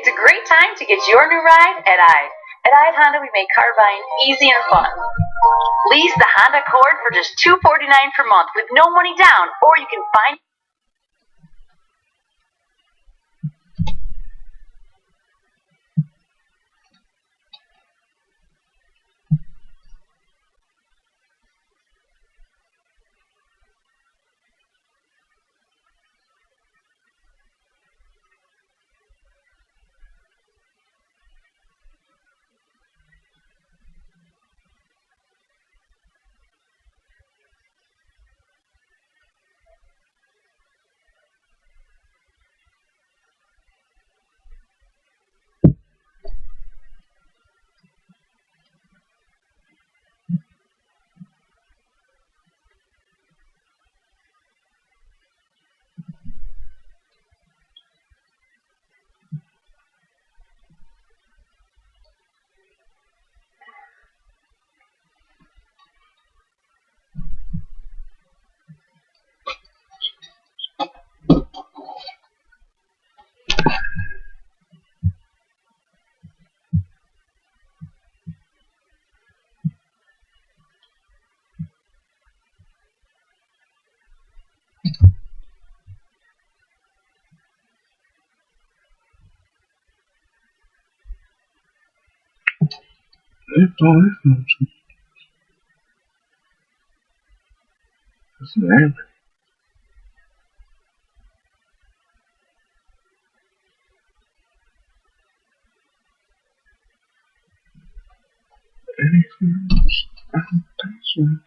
It's a great time to get your new ride at IDE. At IDE Honda, we make car buying easy and fun. Lease the Honda Accord for just $249 per month with no money down, or you can find anything else. I don't think so.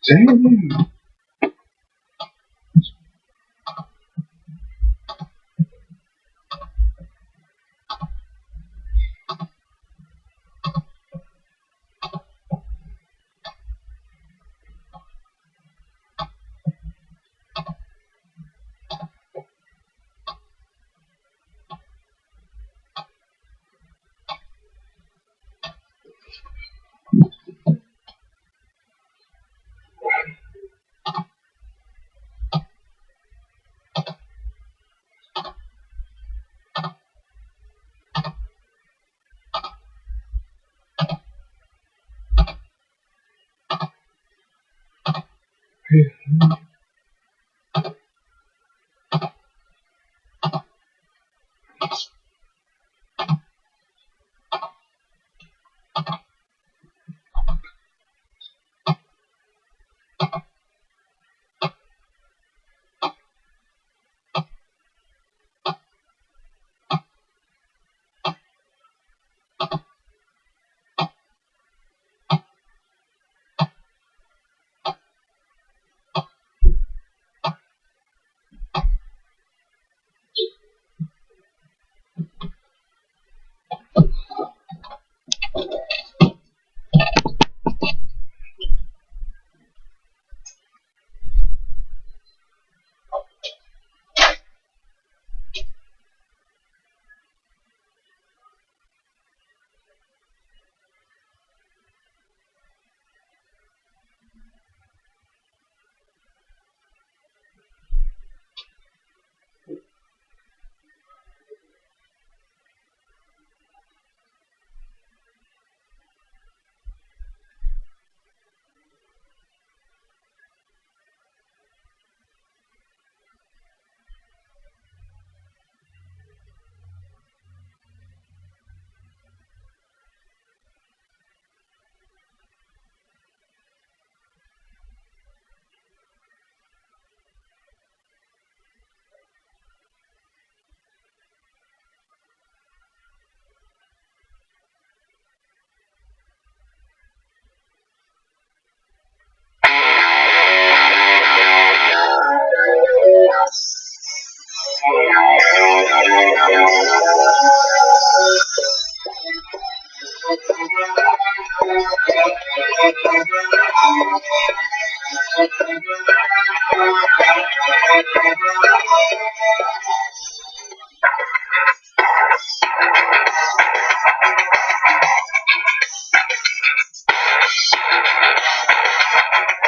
Damn.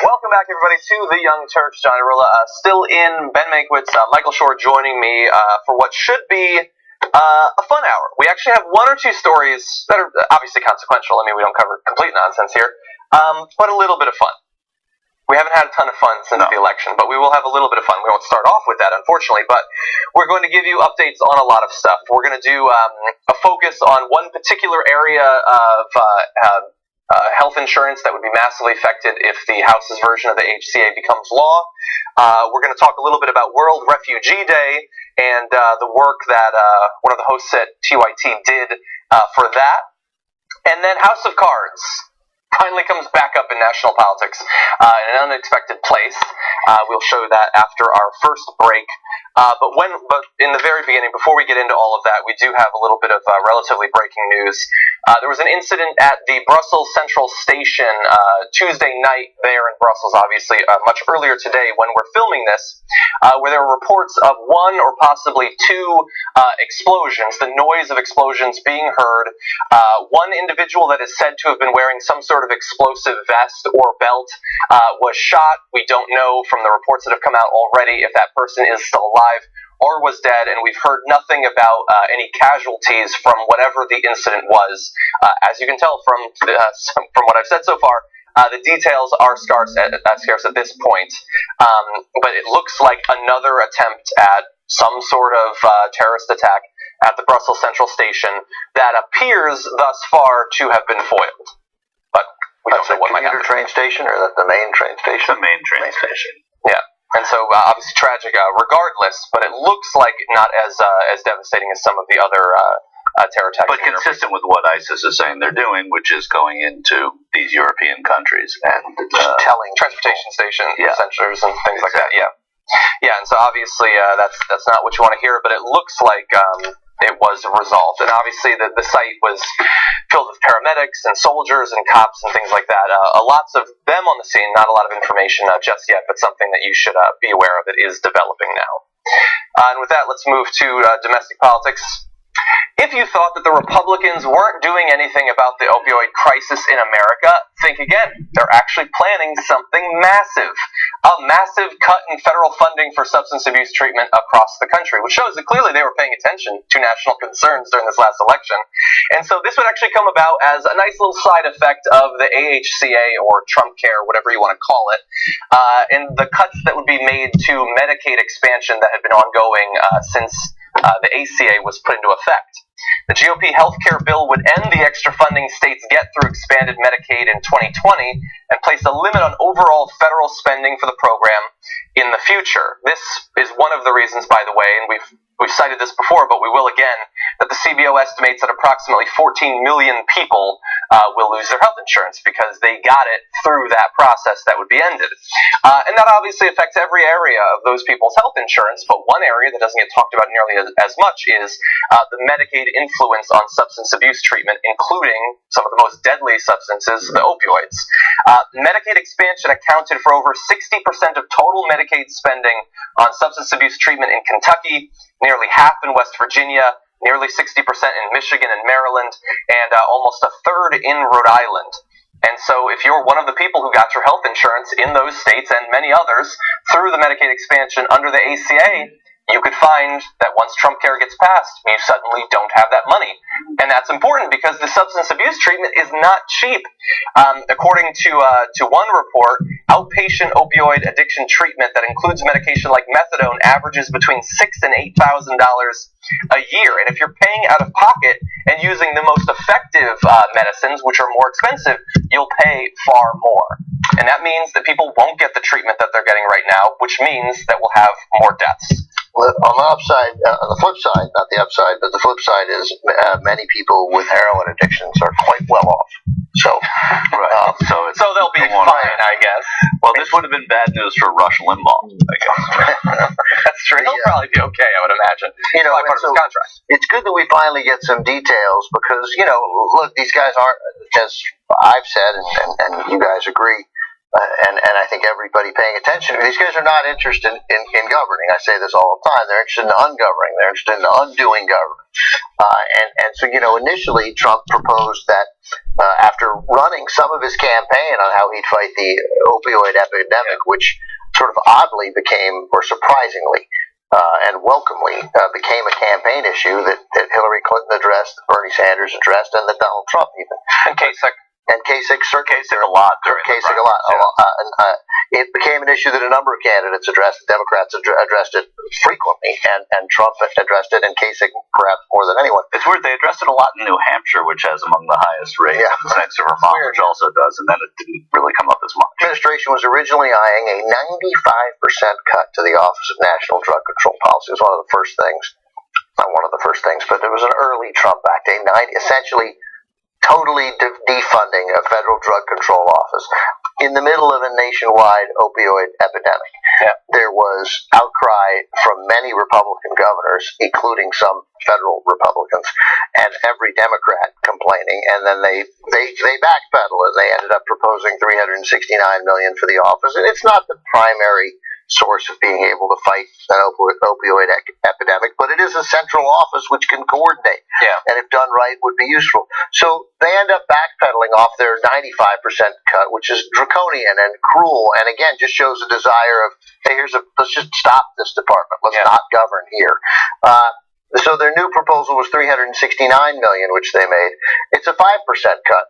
Welcome back, everybody, to the Young Turks. Johnny Rilla, still in. Ben Mankiewicz, Michael Shore joining me for what should be a fun hour. We actually have one or two stories that are obviously consequential. I mean, we don't cover complete nonsense here, but a little bit of fun. We haven't had a ton of fun since the election, but we will have a little bit of fun. We won't start off with that, unfortunately, but we're going to give you updates on a lot of stuff. We're going to do a focus on one particular area of health insurance that would be massively affected if the House's version of the HCA becomes law. We're going to talk a little bit about World Refugee Day and the work that one of the hosts at TYT did for that. And then House of Cards finally comes back up in national politics in an unexpected place. We'll show that after our first break. But in the very beginning, before we get into all of that, we do have a little bit of relatively breaking news. There was an incident at the Brussels Central Station Tuesday night there in Brussels, obviously, much earlier today when we're filming this, where there were reports of one or possibly two explosions, the noise of explosions being heard. One individual that is said to have been wearing some sort of explosive vest or belt was shot. We don't know from the reports that have come out already if that person is still alive or was dead, and we've heard nothing about any casualties from whatever the incident was. As you can tell from what I've said so far, the details are scarce at this point, but it looks like another attempt at some sort of terrorist attack at the Brussels Central Station that appears thus far to have been foiled. But we don't know what might happen. Train station, or the main train station? The main train station. Yeah. And so, obviously tragic regardless, but it looks like not as devastating as some of the other terror attacks. But consistent with what ISIS is saying they're doing, which is going into these European countries, and telling transportation station centers and things like that. Yeah, and so obviously that's not what you want to hear, but it looks like it was resolved, and obviously the site was filled with paramedics and soldiers and cops and things like that. Lots of them on the scene, not a lot of information just yet, but something that you should be aware of. It is developing now. And with that, let's move to domestic politics. If you thought that the Republicans weren't doing anything about the opioid crisis in America, think again. They're actually planning something massive. A massive cut in federal funding for substance abuse treatment across the country, which shows that clearly they were paying attention to national concerns during this last election. And so this would actually come about as a nice little side effect of the AHCA or Trump Care, whatever you want to call it, and the cuts that would be made to Medicaid expansion that had been ongoing since the ACA was put into effect. The GOP healthcare bill would end the extra funding states get through expanded Medicaid in 2020 and place a limit on overall federal spending for the program in the future. This is one of the reasons, by the way, and we've cited this before, but we will again, that the CBO estimates that approximately 14 million people will lose their health insurance because they got it through that process that would be ended. And that obviously affects every area of those people's health insurance, but one area that doesn't get talked about nearly as much is the Medicaid influence on substance abuse treatment, including some of the most deadly substances, the opioids. Medicaid expansion accounted for over 60% of total Medicaid spending on substance abuse treatment in Kentucky, nearly half in West Virginia, nearly 60% in Michigan and Maryland, and almost a third in Rhode Island. And so if you're one of the people who got your health insurance in those states and many others through the Medicaid expansion under the ACA, you could find that once Trump Care gets passed, you suddenly don't have that money. And that's important because the substance abuse treatment is not cheap. According to one report, outpatient opioid addiction treatment that includes medication like methadone averages between $6,000 and $8,000 a year. And if you're paying out of pocket and using the most effective medicines, which are more expensive, you'll pay far more. And that means that people won't get the treatment that they're getting right now, which means that we'll have more deaths. On the upside, on the flip side, not the upside, but the flip side is many people with heroin addictions are quite well off. So, so they'll be fine, I guess. Well, this would have been bad news for Rush Limbaugh, I guess. That's true. He'll probably be okay, I would imagine. You know, part of his contract. It's good that we finally get some details because, you know, look, these guys aren't, as I've said, and you guys agree, and I think everybody paying attention, these guys are not interested in governing. I say this all the time. They're interested in ungoverning. They're interested in undoing government. And so, you know, initially Trump proposed that after running some of his campaign on how he'd fight the opioid epidemic, which sort of oddly became, or surprisingly, and welcomely became a campaign issue that Hillary Clinton addressed, that Bernie Sanders addressed, and that Donald Trump even. And Kasich a lot. It became an issue that a number of candidates addressed. The Democrats addressed it frequently, and Trump addressed it, and Kasich perhaps more than anyone. It's weird. They addressed it a lot in New Hampshire, which has among the highest rates. Yeah. Next to Vermont, which also does, and then it didn't really come up as much. The administration was originally eyeing a 95% cut to the Office of National Drug Control Policy. It was one of the first things. Not one of the first things, but it was an early Trump act, essentially totally defunding a federal drug control office in the middle of a nationwide opioid epidemic. Yeah. There was outcry from many Republican governors, including some federal Republicans, and every Democrat complaining, and then they backpedaled and they ended up proposing $369 million for the office. And it's not the primary source of being able to fight an opioid epidemic, but it is a central office which can coordinate, and if done right would be useful. So they end up backpedaling off their 95% cut, which is draconian and cruel, and again just shows a desire of, hey, let's just stop this department, let's not govern here. So their new proposal was $369 million, which they made. It's a 5% cut.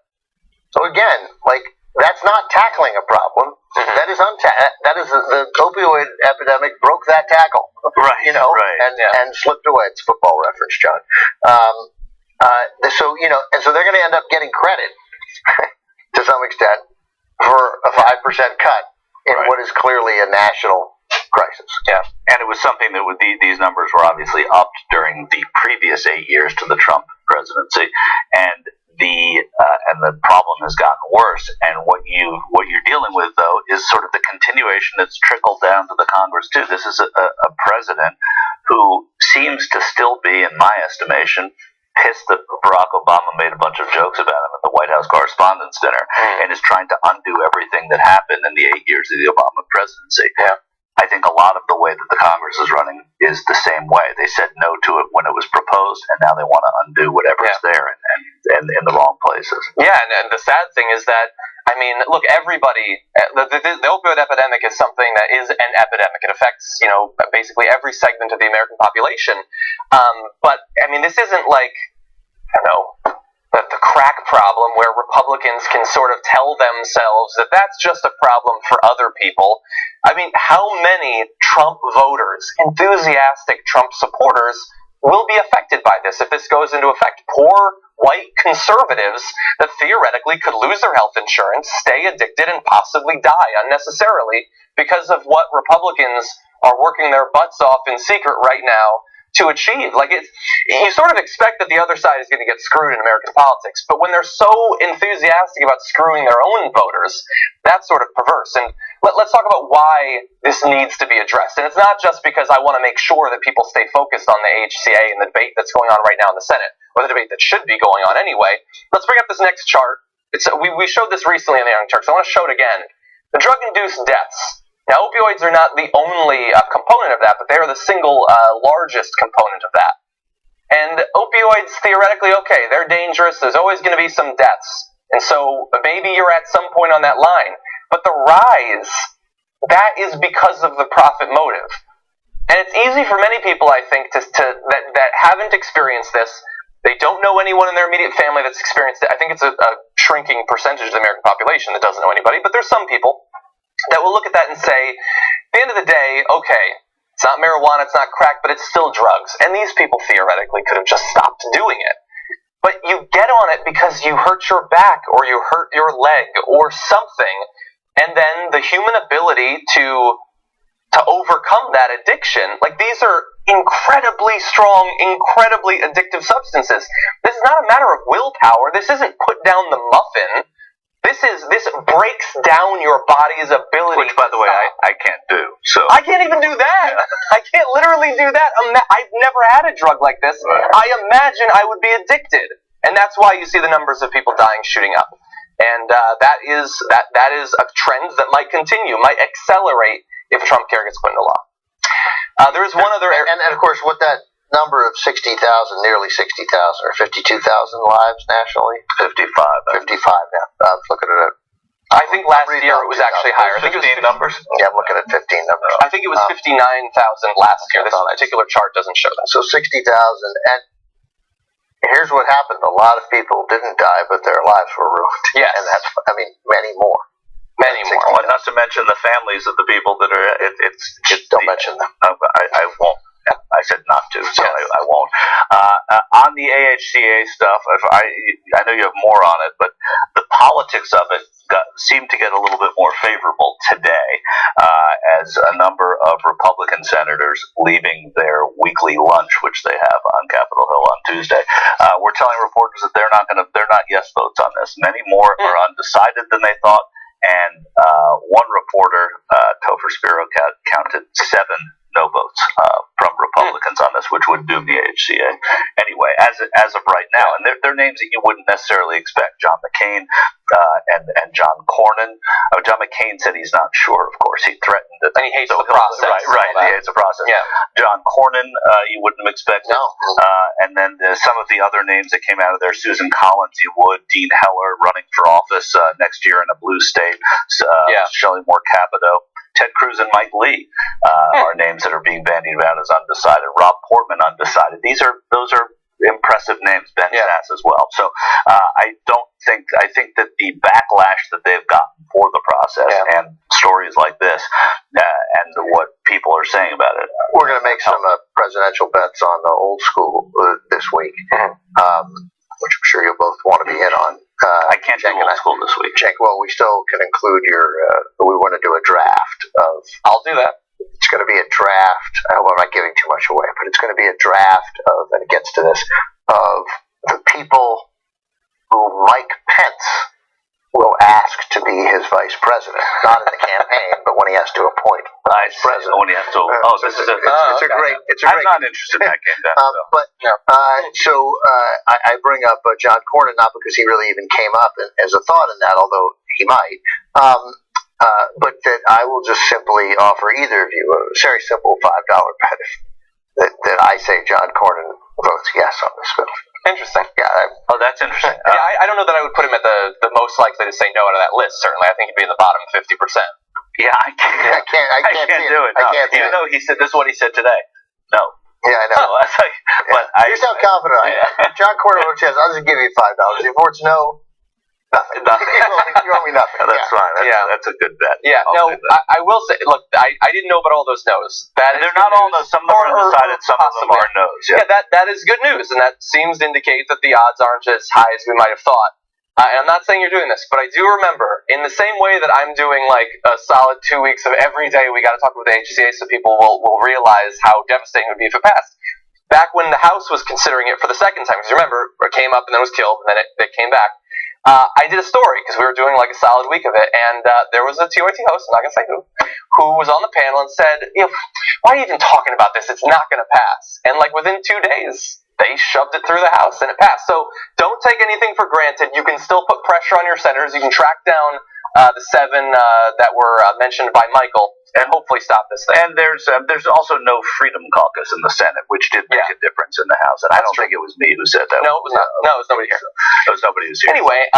So again, that's not tackling a problem. Mm-hmm. That is the opioid epidemic broke that tackle, right? And slipped away. It's a football reference, John. So they're going to end up getting credit to some extent for a 5% cut in what is clearly a national crisis. Yeah, and it was something that these numbers were obviously upped during the previous 8 years to the Trump presidency, and the problem has gotten worse. And what you're dealing with, though, is sort of the continuation that's trickled down to the Congress too. This is a president who seems to still be, in my estimation, pissed that Barack Obama made a bunch of jokes about him at the White House Correspondents' Dinner, and is trying to undo everything that happened in the 8 years of the Obama presidency. Yeah. I think a lot of the way that the Congress is running is the same way. They said no to it when it was proposed, and now they want to undo whatever's there and in the wrong places. Yeah, and the sad thing is that, I mean, look, everybody, the opioid epidemic is something that is an epidemic. It affects, basically every segment of the American population. But, I mean, this isn't like, I don't know, the crack problem where Republicans can sort of tell themselves that that's just a problem for other people. I mean, how many Trump voters, enthusiastic Trump supporters, will be affected by this if this goes into effect? Poor white conservatives that theoretically could lose their health insurance, stay addicted, and possibly die unnecessarily because of what Republicans are working their butts off in secret right now to achieve. Like, you sort of expect that the other side is going to get screwed in American politics, but when they're so enthusiastic about screwing their own voters, that's sort of perverse. And let's talk about why this needs to be addressed. And it's not just because I want to make sure that people stay focused on the HCA and the debate that's going on right now in the Senate, or the debate that should be going on anyway. Let's bring up this next chart. We showed this recently in the Young Turks. I want to show it again. The drug-induced deaths. Now, opioids are not the only component of that, but they are the single largest component of that. And opioids, theoretically, okay, they're dangerous. There's always going to be some deaths. And so maybe you're at some point on that line. But the rise, that is because of the profit motive. And it's easy for many people, I think, that haven't experienced this. They don't know anyone in their immediate family that's experienced it. I think it's a shrinking percentage of the American population that doesn't know anybody, but there's some people that will look at that and say, at the end of the day, okay, it's not marijuana, it's not crack, but it's still drugs. And these people theoretically could have just stopped doing it. But you get on it because you hurt your back or you hurt your leg or something, and then the human ability to overcome that addiction, like, these are incredibly strong, incredibly addictive substances. This is not a matter of willpower. This isn't put down the muffin. This breaks down your body's ability. Which, by the way, I can't do. So I can't even do that. I can't literally do that. I've never had a drug like this. I imagine I would be addicted, and that's why you see the numbers of people dying shooting up. And that is a trend that might continue, might accelerate if Trump care gets put into law. There is one other, and of course, what that number of 60,000, nearly 60,000, or 52,000 lives nationally? 55. 55 now. I'm looking at it. I think last year it was actually higher. I think 15 numbers? Yeah, I'm looking at 15 numbers. I think it was 59,000 last year. This particular chart doesn't show that. So 60,000. And here's what happened. A lot of people didn't die, but their lives were ruined. Yes. And that's, many more. Many more. Well, not to mention the families of the people that are. Don't mention them. I won't. I said not to, so yes. I won't. On the AHCA stuff, I know you have more on it, but the politics of it seemed to get a little bit more favorable today, as a number of Republican senators leaving their weekly lunch, which they have on Capitol Hill on Tuesday, were telling reporters that they're not yes votes on this. Many more are undecided than they thought, and one reporter, Topher Spiro, counted 7 no votes from Republicans on this, which would doom the HCA. Anyway, as of right now, and they're names that you wouldn't necessarily expect. John McCain and John Cornyn. John McCain said he's not sure, of course. He threatened it. And he hates the process. Right, he hates the process. Yeah. John Cornyn, you wouldn't expect no. And then some of the other names that came out of there, Susan Collins, you would, Dean Heller running for office next year in a blue state, Shelley Moore Capito. Ted Cruz and Mike Lee are names that are being bandied about as undecided. Rob Portman, undecided. Those are impressive names. Ben Sass as well. So I think that the backlash that they've gotten for the process and stories like this and what people are saying about it. We're going to make some presidential bets on the old school this week, which I'm sure you'll both want to be in on. I can't do old school this week. Well, we still can include we want to do a draft of. I'll do that. It's going to be a draft. Well, I'm not giving too much away, but it's going to be a draft of, and it gets to this, of the people who Mike Pence will ask to be his vice president, not in the campaign, but when he has to appoint vice president. When you have to. This is a. I'm not interested in that game. I bring up John Cornyn not because he really even came up as a thought in that, although he might. But that I will just simply offer either of you a very simple $5 bet that I say John Cornyn votes yes on this bill. Interesting. Yeah. That's interesting. I don't know that I would put him at the most likely to say no out of that list. Certainly, I think he'd be in the bottom 50%. Yeah, I can't do it. No. Even though he said this is what he said today. No. Yeah, I know. You sound confident. John Cornyn votes yes. I'll just give you $5. If he votes no, nothing. You owe me nothing. That's fine. That's a good bet. Yeah. I will say. Look, I didn't know about all those no's. They're not all no's. Some of them are undecided. Some of them are no's. Yeah. That is good news, and that seems to indicate that the odds aren't as high as we might have thought. And I'm not saying you're doing this, but I do remember, in the same way that I'm doing like a solid 2 weeks of every day, we got to talk with the HCA so people will realize how devastating it would be if it passed. Back when the House was considering it for the second time, because remember, it came up and then was killed, and then it came back. I did a story because we were doing like a solid week of it, and there was a TYT host, I'm not gonna say who was on the panel and said, "Why are you even talking about this? It's not gonna pass." And like within 2 days, they shoved it through the House and it passed. So don't take anything for granted. You can still put pressure on your senators. You can track down the 7 that were mentioned by Michael, and hopefully stop this thing. And there's also no Freedom Caucus in the Senate, which did make a difference in the House. And I don't think it was me who said that. No, it was not. No, it was nobody here. It was nobody who's here. Anyway,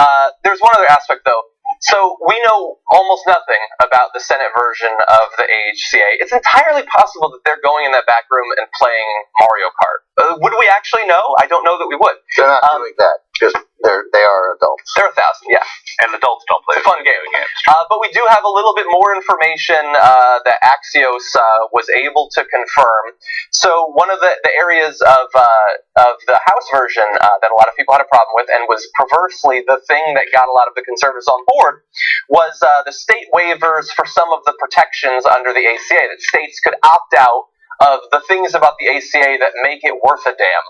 there's one other aspect, though. So we know almost nothing about the Senate version of the AHCA. It's entirely possible that they're going in that back room and playing Mario Kart. Would we actually know? I don't know that we would. They're not doing that because they are adults. They're 1,000, yeah. And adults don't play. It's a fun game. But we do have a little bit more information that Axios was able to confirm. So one of the areas of the House version that a lot of people had a problem with, and was perversely the thing that got a lot of the conservatives on board, was the state waivers for some of the protections under the ACA, that states could opt out of the things about the ACA that make it worth a damn.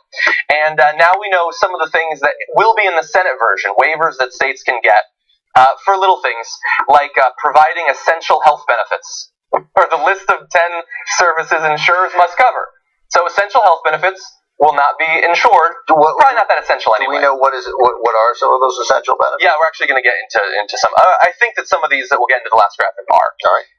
And now we know some of the things that will be in the Senate version, waivers that states can get for little things like providing essential health benefits, or the list of 10 services insurers must cover. So essential health benefits will not be insured. Probably not that essential anyway. Do we know what are some of those essential benefits? Yeah, we're actually going to get into some. I think that some of these that we'll get into the last graphic are. All right.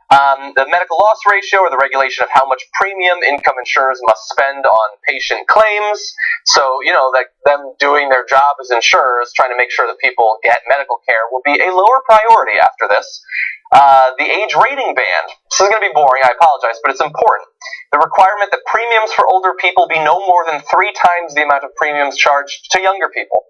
The medical loss ratio, or the regulation of how much premium income insurers must spend on patient claims. So, like them doing their job as insurers, trying to make sure that people get medical care, will be a lower priority after this. The age rating band. This is going to be boring, I apologize, but it's important. The requirement that premiums for older people be no more than 3 times the amount of premiums charged to younger people.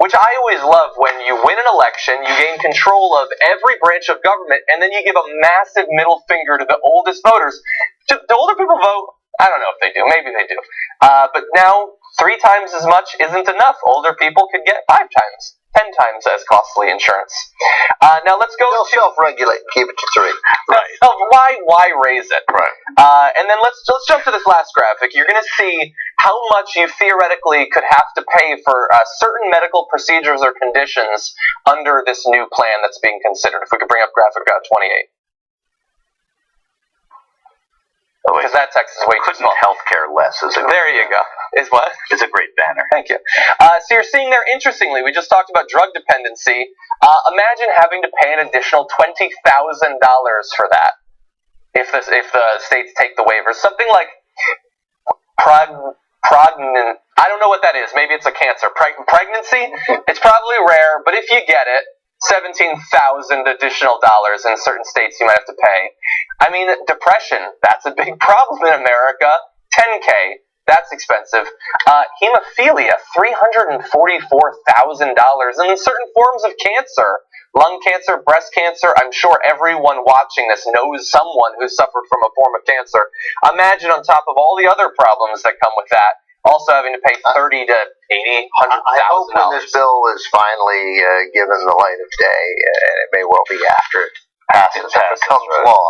Which I always love when you win an election, you gain control of every branch of government, and then you give a massive middle finger to the oldest voters. Do older people vote? I don't know if they do. Maybe they do. But now, 3 times as much isn't enough. Older people could get 5 times. 10 times as costly insurance. Now let's go. They'll self-regulate and keep it to 3. Right. Why raise it? Right. And then let's jump to this last graphic. You're going to see how much you theoretically could have to pay for certain medical procedures or conditions under this new plan that's being considered. If we could bring up graphic 28. Because that text is way too small. Healthcare less is a there you go. Is what? It's a great banner. Thank you. So you're seeing there, interestingly, we just talked about drug dependency. Imagine having to pay an additional $20,000 for that if the states take the waivers. Something like prognin. I don't know what that is. Maybe it's a cancer. Pregnancy? It's probably rare, but if you get it, $17,000 additional dollars in certain states you might have to pay. I mean, depression, that's a big problem in America. $10K, that's expensive. Hemophilia, $344,000. And in certain forms of cancer, lung cancer, breast cancer, I'm sure everyone watching this knows someone who suffered from a form of cancer. Imagine on top of all the other problems that come with that, also having to pay $30,000 to $80,000, $100,000. I hope when this bill is finally given the light of day, and it may well be after it passes and becomes law,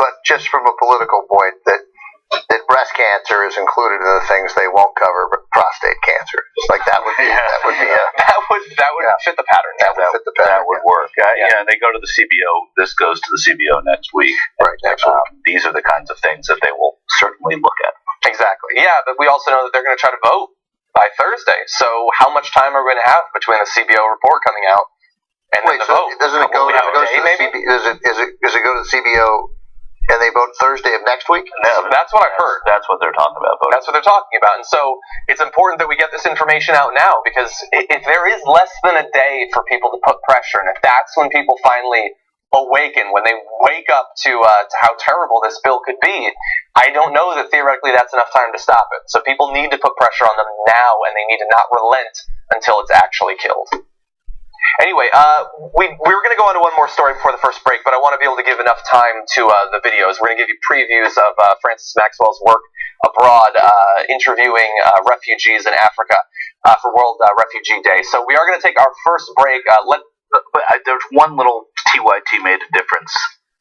but just from a political point, that breast cancer is included in the things they won't cover, but prostate cancer. Like that would be that would fit the pattern. That would fit the pattern. That would work. Yeah, they go to the CBO. This goes to the CBO next week. Right, next week. These are the kinds of things that they will certainly look at. Exactly. Yeah, but we also know that they're going to try to vote by Thursday. So how much time are we going to have between the CBO report coming out and then the vote? Doesn't it go? Does it go to the CBO and they vote Thursday of next week? No, that's what I heard. That's what they're talking about. Voting. That's what they're talking about. And so it's important that we get this information out now, because if there is less than a day for people to put pressure, and if that's when people finally awaken, when they wake up to how terrible this bill could be, I don't know that theoretically that's enough time to stop it. So people need to put pressure on them now, and they need to not relent until it's actually killed. Anyway, we were going to go on to one more story before the first break, but I want to be able to give enough time to the videos. We're going to give you previews of Francis Maxwell's work abroad, interviewing refugees in Africa for World Refugee Day. So we are going to take our first break. There's one little TYT made a difference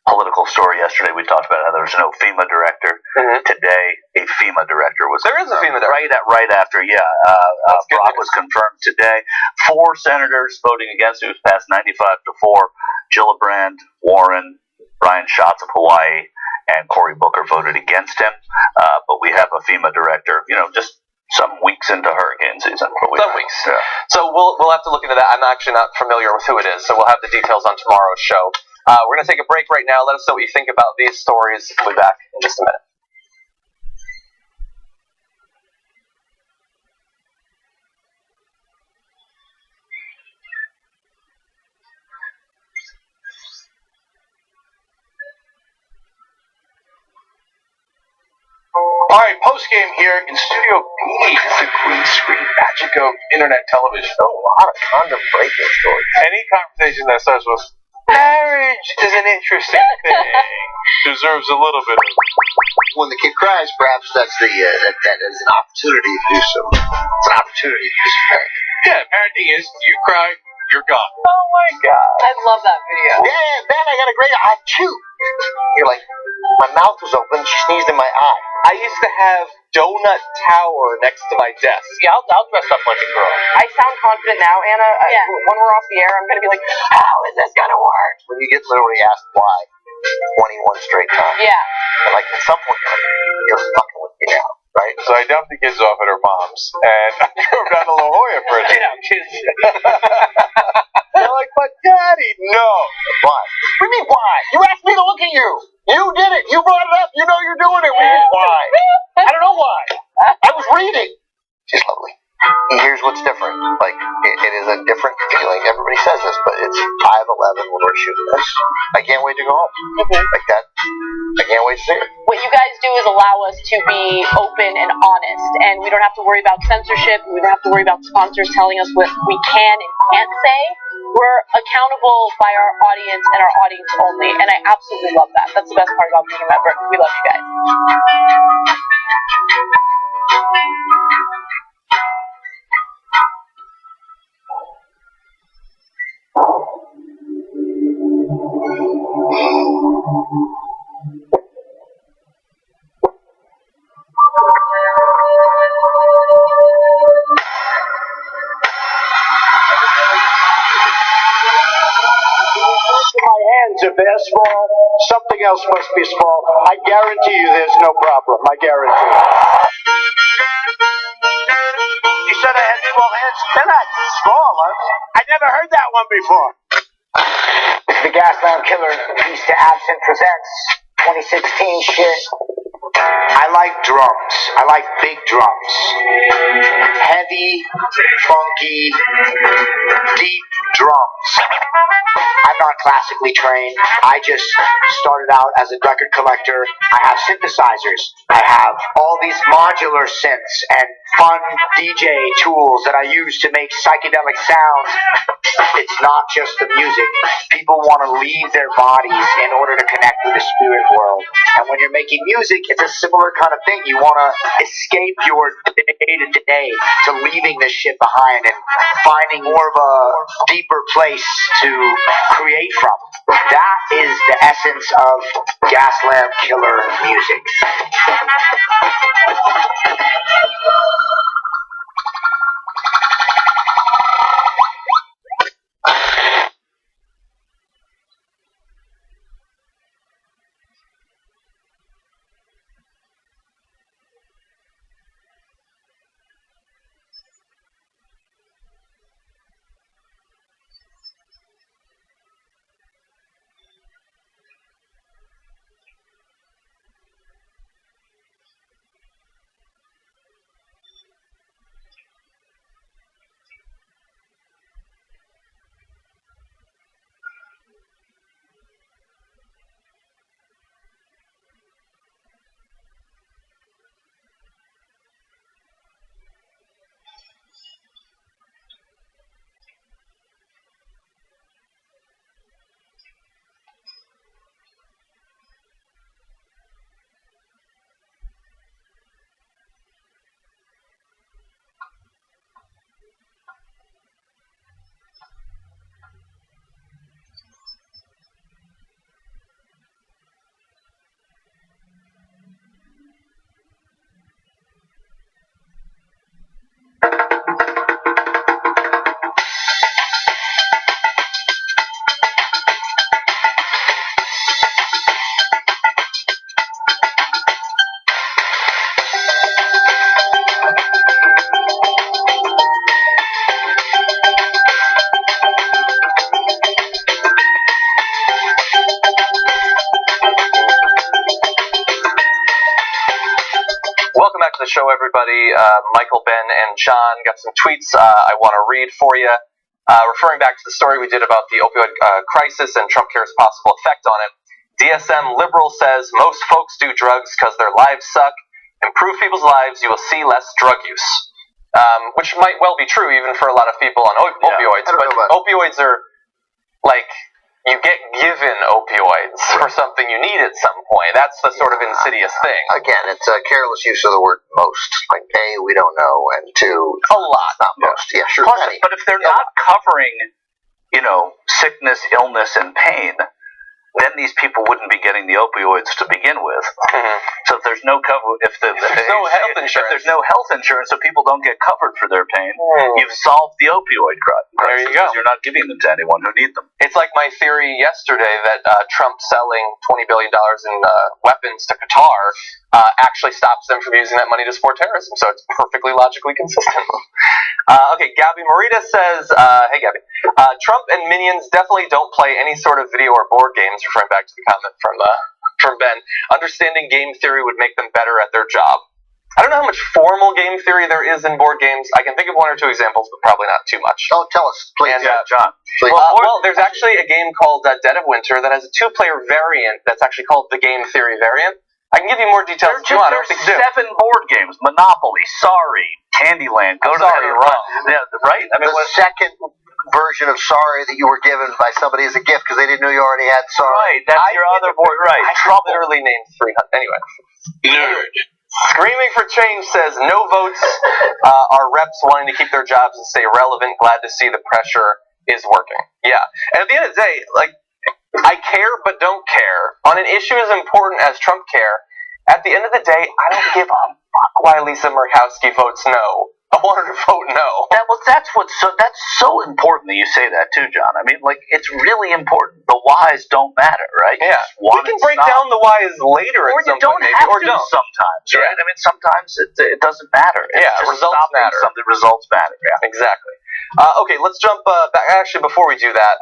political story yesterday. We talked about how there was no FEMA director. Mm-hmm. Today, a FEMA director was. There is a FEMA director. Right after, Brock was confirmed today. 4 senators voting against it. It was passed 95-4. Gillibrand, Warren, Brian Schatz of Hawaii, and Cory Booker voted against him. But we have a FEMA director, just some weeks into hurricane season. Some weeks. Yeah. So we'll have to look into that. I'm actually not familiar with who it is, so we'll have the details on tomorrow's show. We're going to take a break right now. Let us know what you think about these stories. We'll be back in just a minute. All right, post-game here in Studio B. It's the green screen magic of internet television. A lot of condom breaking stories. Any conversation that starts with marriage is an interesting thing deserves a little bit of... When the kid cries, perhaps that's that is an opportunity to do some. It's an opportunity to do some parenting. Yeah, parenting is you cry, you're gone. Oh my God. I love that video. Yeah, Ben, I got a great achoo. You're like, my mouth was open, she sneezed in my eye. I used to have Donut Tower next to my desk. Yeah, I'll dress up like a girl. I sound confident now, Anna. Yeah. When we're off the air, I'm going to be like, how is this going to work? When you get literally asked why 21 straight times. Yeah. And like at some point you're fucking with me now, right? So I dumped the kids off at her mom's, and I drove down to La Jolla for a day. Kids. They're like, but Daddy, no. Why? What do you mean why? You asked me to look at you. You did it. You brought it up. You know you're doing it. Why? I don't know why. I was reading. She's lovely. And here's what's different. Like, it is a different feeling. Everybody says this, but it's 5:11 when we're shooting this. I can't wait to go home. Like that. I can't wait to see it. What you guys do is allow us to be open and honest, and we don't have to worry about censorship. We don't have to worry about sponsors telling us what we can and can't say. We're accountable by our audience and our audience only, and I absolutely love that. That's the best part about being a member. We love you guys. My hands are bare small. Something else must be small. I guarantee you there's no problem. I guarantee. You said I had small hands? They're not small. I never heard that one before. The Gaslamp Killer Piece to Absent presents 2016 shit. I like drums. I like big drums. Heavy, funky, deep drums. I'm not classically trained. I just started out as a record collector. I have synthesizers. I have all these modular synths and fun DJ tools that I use to make psychedelic sounds. It's not just the music. People want to leave their bodies in order to connect with the spirit world. And when you're you're making music, it's a similar kind of thing. You want to escape your day-to-day to leaving this shit behind and finding more of a deeper place to create from. That is the essence of Gaslamp Killer music. Welcome back to the show, everybody. Michael, Ben, and John got some tweets I want to read for you. Referring back to the story we did about the opioid crisis and Trump care's possible effect on it. DSM Liberal says, most folks do drugs because their lives suck. Improve people's lives, you will see less drug use. Which might well be true even for a lot of people on opioids, but opioids are like, you get given opioids for something you need at some point. That's the sort of insidious thing. Again, it's a careless use of the word most. Like, A, we don't know, and 2, a lot. Not most. Yeah, sure. Plus, but if they're not covering, sickness, illness, and pain, then these people wouldn't be getting the opioids to begin with. Mm-hmm. So if there's no cover, if there's no health insurance, so people don't get covered for their pain, you've solved the opioid crisis. There you go. You're not giving them to anyone who need them. It's like my theory yesterday that Trump selling $20 billion in weapons to Qatar actually stops them from using that money to support terrorism. So it's perfectly logically consistent. Okay, Gabby Morita says, hey Gabby, Trump and minions definitely don't play any sort of video or board games, referring back to the comment from Ben. Understanding game theory would make them better at their job. I don't know how much formal game theory there is in board games. I can think of 1 or 2 examples, but probably not too much. Oh, tell us, please. And, John. Please. Well, there's actually a game called Dead of Winter that has a 2-player variant that's actually called the game theory variant. I can give you more details if you want. There's 7 board games: Monopoly, Sorry, Candyland. Go to the Sorry, you're wrong. Yeah, right? I mean, the second version of Sorry that you were given by somebody as a gift because they didn't know you already had Sorry. Right, that's your other board. Right, Trump literally named 300. Anyway. Nerd. Screaming for Change says, no votes are reps wanting to keep their jobs and stay relevant. Glad to see the pressure is working. Yeah. And at the end of the day, like, I care but don't care. On an issue as important as Trump care, at the end of the day, I don't give a fuck why Lisa Murkowski votes no. I want her to vote no. That's so important that you say that too, John. I mean, like, it's really important. The whys don't matter, right? Yeah. We can break down the whys later or at some you don't point, maybe, have or to don't. sometimes, right? I mean, sometimes it doesn't matter. It's just results matter. Something results matter. Yeah, exactly. Okay, let's jump back. Actually, before we do that,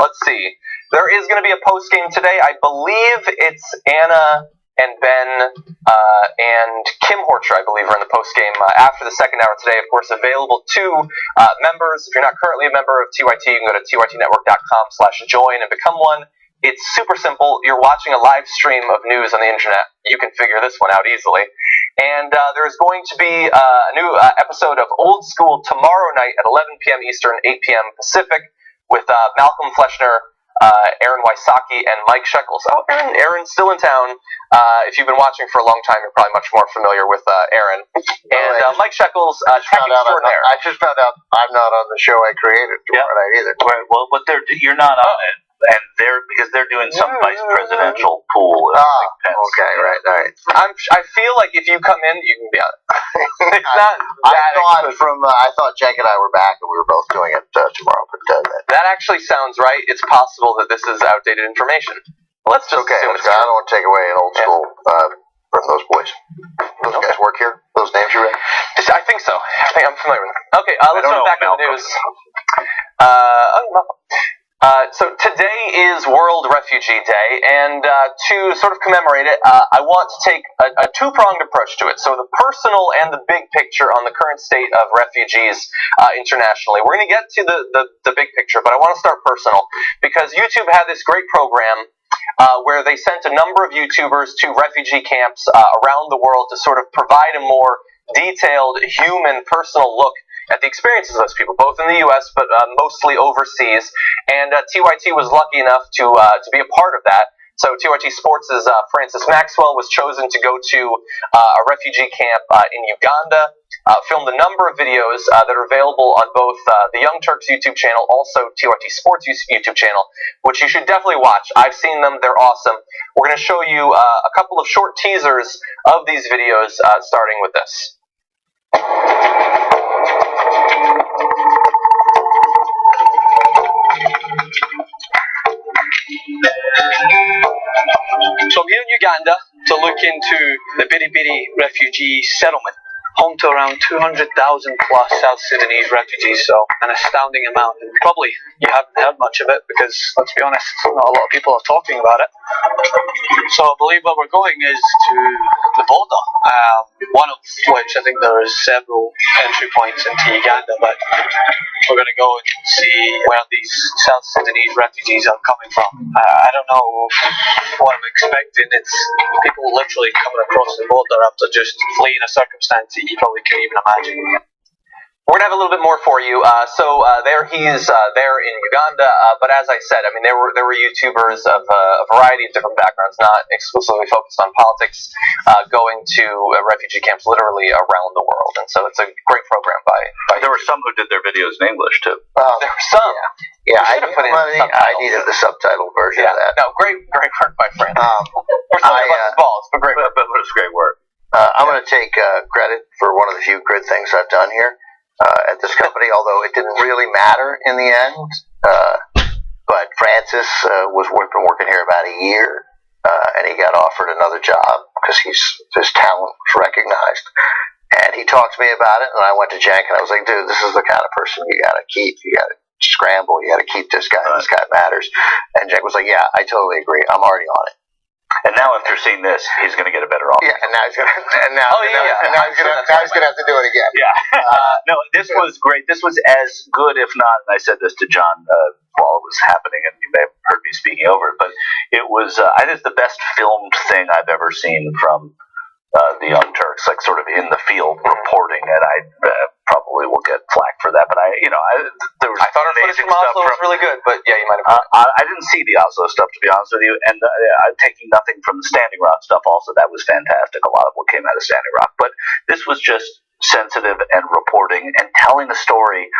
let's see. There is going to be a post game today. I believe it's Anna and Ben and Kim Horcher, I believe, are in the post game after the second hour today. Of course, available to members. If you're not currently a member of TYT, you can go to tytnetwork.com/join and become one. It's super simple. You're watching a live stream of news on the internet. You can figure this one out easily. And there's going to be a new episode of Old School tomorrow night at 11 p.m. Eastern, 8 p.m. Pacific with Malcolm Fleischner Aaron Wysocki and Mike Shekels. Oh, Aaron's still in town. If you've been watching for a long time, you're probably much more familiar with Aaron. And Mike Shekels, tech extraordinaire. I just found out I'm not on the show I created tomorrow night either. Right. Well, but you're not on it, and they're doing some vice presidential pool. Okay, right. I feel like if you come in, you can be on it. It's not. I thought Cenk and I were back and we were both doing it tomorrow, but that actually sounds right. It's possible that this is outdated information. Let's just assume it's I don't want to take away an old school from those boys. Those guys work here? Those names you read? I think so. I think I'm familiar with them. Okay, let's go back to the news. So today is World Refugee Day, and to sort of commemorate it, I want to take a two-pronged approach to it. So the personal and the big picture on the current state of refugees internationally. We're going to get to the big picture, but I want to start personal, because YouTube had this great program where they sent a number of YouTubers to refugee camps around the world to sort of provide a more detailed, human, personal look at the experiences of those people, both in the U.S. but mostly overseas. And TYT was lucky enough to be a part of that. So TYT Sports' Francis Maxwell was chosen to go to a refugee camp in Uganda, filmed a number of videos that are available on both the Young Turks YouTube channel, also TYT Sports YouTube channel, which you should definitely watch. I've seen them. They're awesome. We're going to show you a couple of short teasers of these videos, starting with this. So I'm here in Uganda to look into the Biribiri refugee settlement, home to around 200,000 plus South Sudanese refugees, so an astounding amount. And probably you haven't heard much of it because, let's be honest, not a lot of people are talking about it. So I believe where we're going is to the border, one of which I think there are several entry points into Uganda, but we're going to go and see where these South Sudanese refugees are coming from. I don't know what I'm expecting. It's people literally coming across the border after just fleeing a circumstance that you probably can't even imagine. We're going to have a little bit more for you. There he is there in Uganda. But as I said, I mean, there were YouTubers of a variety of different backgrounds, not exclusively focused on politics, going to refugee camps literally around the world. And so it's a great program by There were some who did their videos in English, too. There were some. Yeah, I needed the subtitle version of that. No, great work, my friend. We're still balls, but great work. But it was great work. I'm going to take credit for one of the few good things I've done here at this company, although it didn't really matter in the end. But Francis was been working here about a year, and he got offered another job because his talent was recognized. And he talked to me about it, and I went to Cenk, and I was like, dude, this is the kind of person you got to keep. You got to scramble. You got to keep this guy. This guy matters. And Cenk was like, yeah, I totally agree. I'm already on it. And now after seeing this, he's going to get a better offer. Yeah, and now he's going to have to do it again. Yeah. No, this was great. This was as good, if not, and I said this to John while it was happening, and you may have heard me speaking over it, but it was, I think it's the best filmed thing I've ever seen from the Young Turks, like sort of in the field reporting, and I probably will get flack for that, but there was I thought amazing from stuff Oslo was really good, but yeah, you might have. I didn't see the Oslo stuff, to be honest with you, and taking nothing from the Standing Rock stuff also, that was fantastic, a lot of what came out of Standing Rock, but this was just sensitive and reporting and telling a story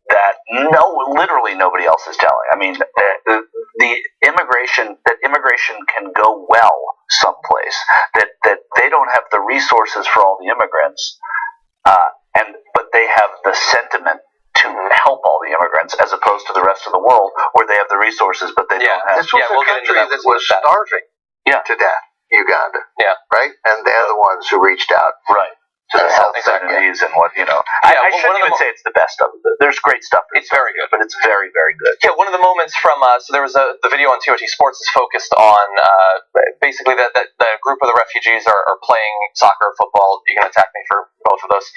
that literally nobody else is telling. I mean, the immigration can go well someplace, that they don't have the resources for all the immigrants, but they have the sentiment to help all the immigrants, as opposed to the rest of the world where they have the resources but they don't have. This was a country that was starving to death, Uganda. Yeah. Right? And they're the ones who reached out. Right. To the South Sudanese and what, I shouldn't even say it's the best of it. There's great stuff. It's very good. But it's very, very good. Yeah, one of the moments from, so there was the video on TOT Sports is focused on basically that the group of the refugees are playing soccer or football. You can attack me for both of those.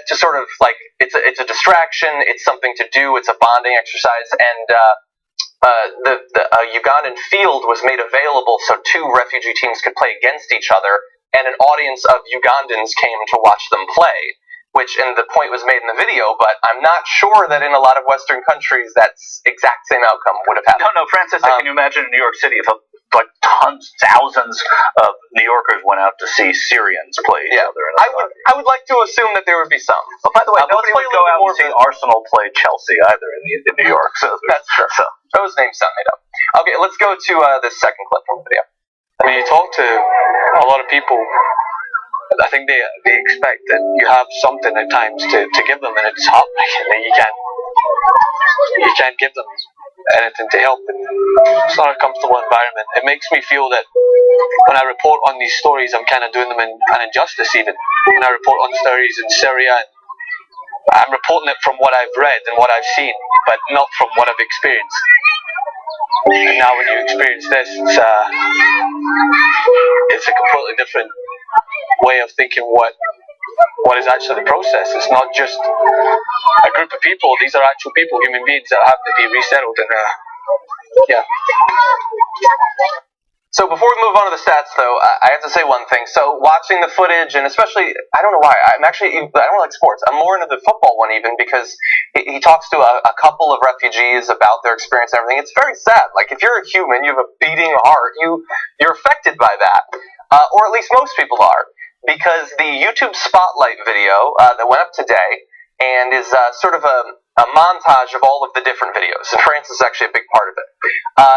To sort of like, it's a distraction, it's something to do, it's a bonding exercise, and the Ugandan field was made available so two refugee teams could play against each other, and an audience of Ugandans came to watch them play. which, and the point was made in the video, but I'm not sure that in a lot of Western countries that's exact same outcome would have happened. No, Francis, can you imagine in New York City if thousands of New Yorkers went out to see Syrians play each other? I would like to assume that there would be some. But by the way, nobody would go out and see more Arsenal play Chelsea either in New York. So that's true. So those names sound made up. Okay, let's go to the second clip from the video. When you talk to a lot of people, I think they expect that you have something at times to give them, and it's heartbreaking that you can't give them anything to help. And it's not a comfortable environment. It makes me feel that when I report on these stories, I'm kind of doing them an injustice. Even when I report on stories in Syria, I'm reporting it from what I've read and what I've seen, but not from what I've experienced. And now when you experience this, it's a completely different way of thinking what is actually the process. It's not just a group of people. These are actual people, human beings that have to be resettled. And So before we move on to the stats, though, I have to say one thing. So watching the footage, and especially, I don't know why, I don't like sports. I'm more into the football one even, because he talks to a couple of refugees about their experience and everything. It's very sad. Like, if you're a human, you have a beating heart, you're affected by that. Or at least most people are. Because the YouTube Spotlight video that went up today, and is sort of a montage of all of the different videos, and France is actually a big part of it.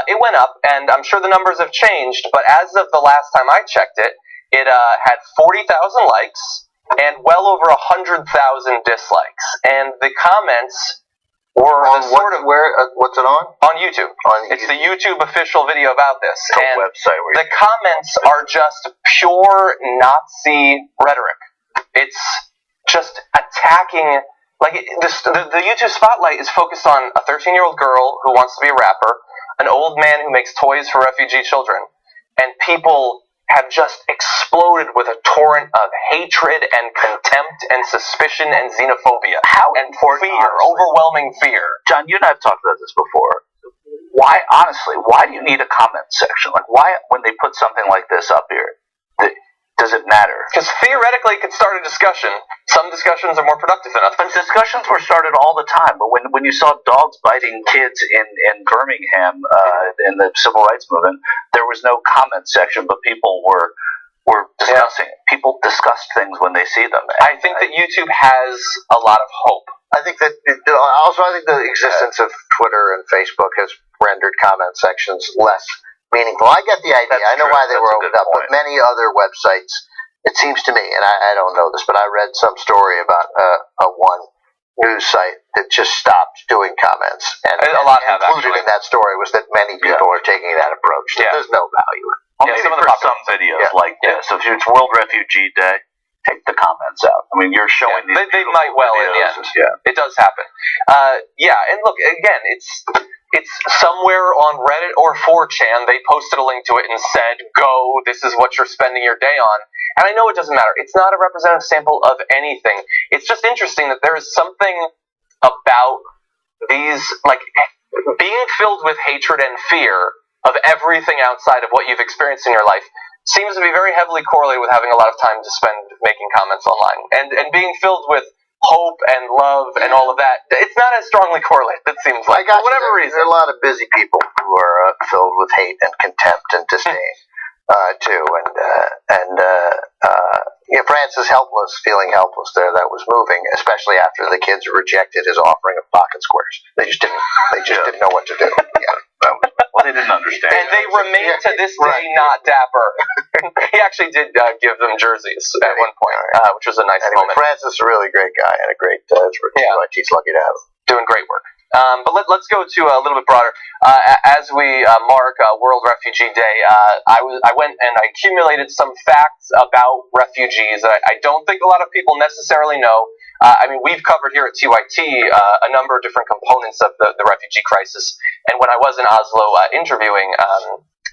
It went up, and I'm sure the numbers have changed, but as of the last time I checked it, it had 40,000 likes and well over 100,000 dislikes. And the comments were what's it on? On YouTube. It's the YouTube official video about this. And website the comments are just pure Nazi rhetoric. It's just attacking. Like, the YouTube Spotlight is focused on a 13-year-old girl who wants to be a rapper, an old man who makes toys for refugee children, and people have just exploded with a torrent of hatred and contempt and suspicion and xenophobia. And fear, overwhelming fear. John, you and I have talked about this before. Why do you need a comment section? Like, why, when they put something like this up here, does it matter? Because theoretically it could start a discussion. Some discussions are more productive than others. But discussions were started all the time. But when you saw dogs biting kids in Birmingham in the civil rights movement, there was no comment section, but people were discussing it. People discussed things when they see them. I think that YouTube has a lot of hope. I think that I think the existence of Twitter and Facebook has rendered comment sections less meaningful. I get the idea. I know why they were opened up, but many other websites, it seems to me, and I don't know this, but I read some story about a one news site that just stopped doing comments, and a lot have included in that story was that many people are taking that approach. That there's no value in it. Maybe for some videos like this. So if it's World Refugee Day, take the comments out. I mean, you're showing these. They might well videos. In the end. Yeah, it does happen. And look, again, it's somewhere on Reddit or 4chan. They posted a link to it and said, "Go. This is what you're spending your day on." And I know it doesn't matter. It's not a representative sample of anything. It's just interesting that there is something about these, like, being filled with hatred and fear of everything outside of what you've experienced in your life seems to be very heavily correlated with having a lot of time to spend making comments online. And being filled with hope and love and all of that, it's not as strongly correlated, it seems like. For whatever reason. There are a lot of busy people who are filled with hate and contempt and disdain, too. France is helpless, feeling helpless there. That was moving, especially after the kids rejected his offering of pocket squares. They just didn't know what to do. Well, they didn't understand. And they remain to this day not dapper. He actually did give them jerseys at one point, which was a nice moment. Francis is a really great guy and a great he's lucky to have him. Doing great work. But let's go to a little bit broader. As we mark World Refugee Day, I went and I accumulated some facts about refugees that I don't think a lot of people necessarily know. I mean, we've covered here at TYT a number of different components of the refugee crisis. And when I was in Oslo interviewing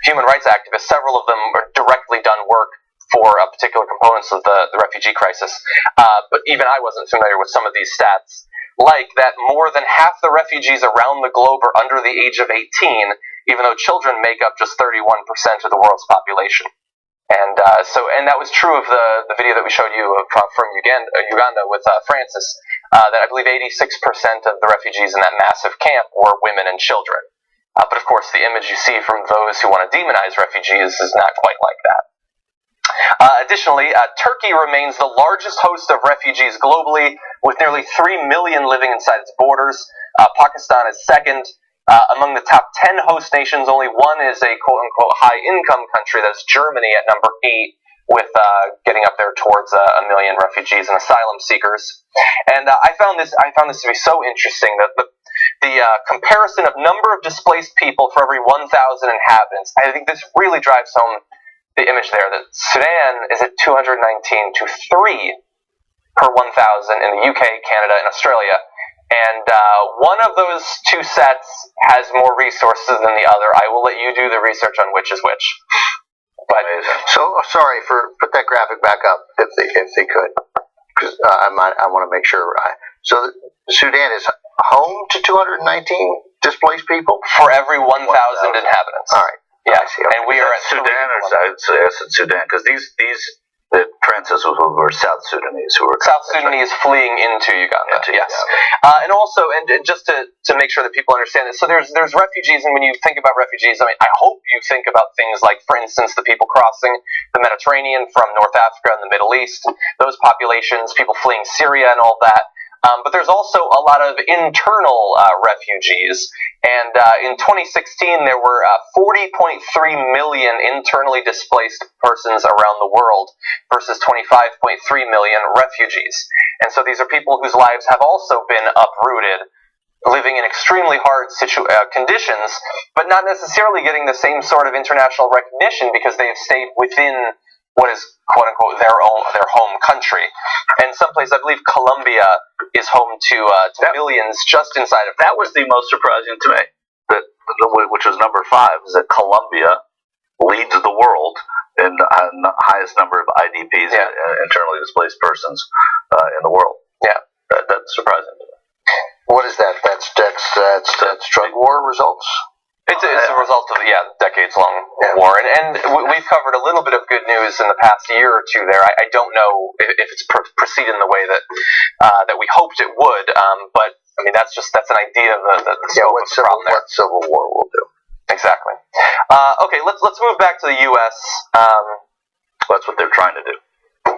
human rights activists, several of them were directly done work for particular components of the refugee crisis. But even I wasn't familiar with some of these stats. Like that more than half the refugees around the globe are under the age of 18, even though children make up just 31% of the world's population. And and that was true of the video that we showed you from Uganda with Francis. That I believe 86% of the refugees in that massive camp were women and children. But of course, the image you see from those who want to demonize refugees is not quite like that. Additionally, Turkey remains the largest host of refugees globally, with nearly 3 million living inside its borders. Pakistan is second. Among the top 10 host nations, only one is a quote-unquote high-income country. That's Germany at number 8, with getting up there towards 1 million refugees and asylum seekers. And I found this to be so interesting that the comparison of number of displaced people for every 1,000 inhabitants. I think this really drives home the image there that Sudan is at 219 to 3 per 1,000 in the UK, Canada, and Australia. And one of those two sets has more resources than the other. I will let you do the research on which is which. But so sorry put that graphic back up if they could, because I want to make sure. So Sudan is home to 219 displaced people for every 1,000 inhabitants. All right. Yes, and we are at Sudan, I said Sudan, because these the Francis were South Sudanese who were South Sudanese fleeing into Uganda. Yes, and also, and just to make sure that people understand this, so there's refugees, and when you think about refugees, I mean, I hope you think about things like, for instance, the people crossing the Mediterranean from North Africa and the Middle East, those populations, people fleeing Syria and all that. But there's also a lot of internal refugees, and in 2016 there were 40.3 million internally displaced persons around the world versus 25.3 million refugees. And so these are people whose lives have also been uprooted, living in extremely hard conditions, but not necessarily getting the same sort of international recognition because they have stayed within what is quote unquote their home country. And someplace, I believe Colombia is home to millions just inside of that. Was the most surprising to me, that which was number 5, is that Colombia leads the world in the highest number of IDPs, internally displaced persons, in the world. Yeah, that's surprising to me. What is that? That's drug war results? It's a result of decades-long war, and we've covered a little bit of good news in the past year or two there. I don't know if it's proceeded in the way that we hoped it would, but I mean that's an idea of the scope of the problem there. What civil war will do. Exactly. Okay, let's move back to the U.S. That's what they're trying to do.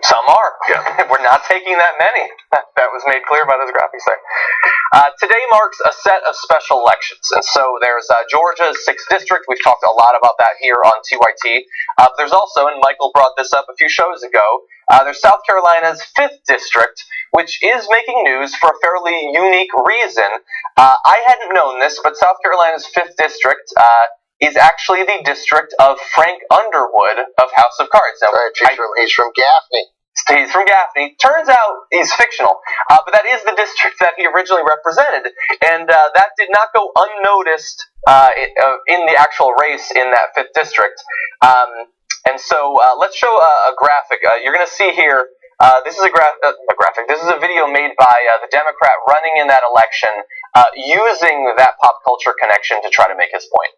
Some are. Yeah. We're not taking that many. That was made clear by those graphics there. Today marks a set of special elections. And so there's Georgia's 6th district. We've talked a lot about that here on TYT. There's also, and Michael brought this up a few shows ago, there's South Carolina's 5th district, which is making news for a fairly unique reason. I hadn't known this, but South Carolina's 5th district is actually the district of Frank Underwood of House of Cards. Now, he's from Gaffney. He's from Gaffney. Turns out he's fictional, but that is the district that he originally represented, and that did not go unnoticed in the actual race in that 5th district. And so let's show a graphic. You're going to see here. This is a graphic. This is a video made by the Democrat running in that election, using that pop culture connection to try to make his point.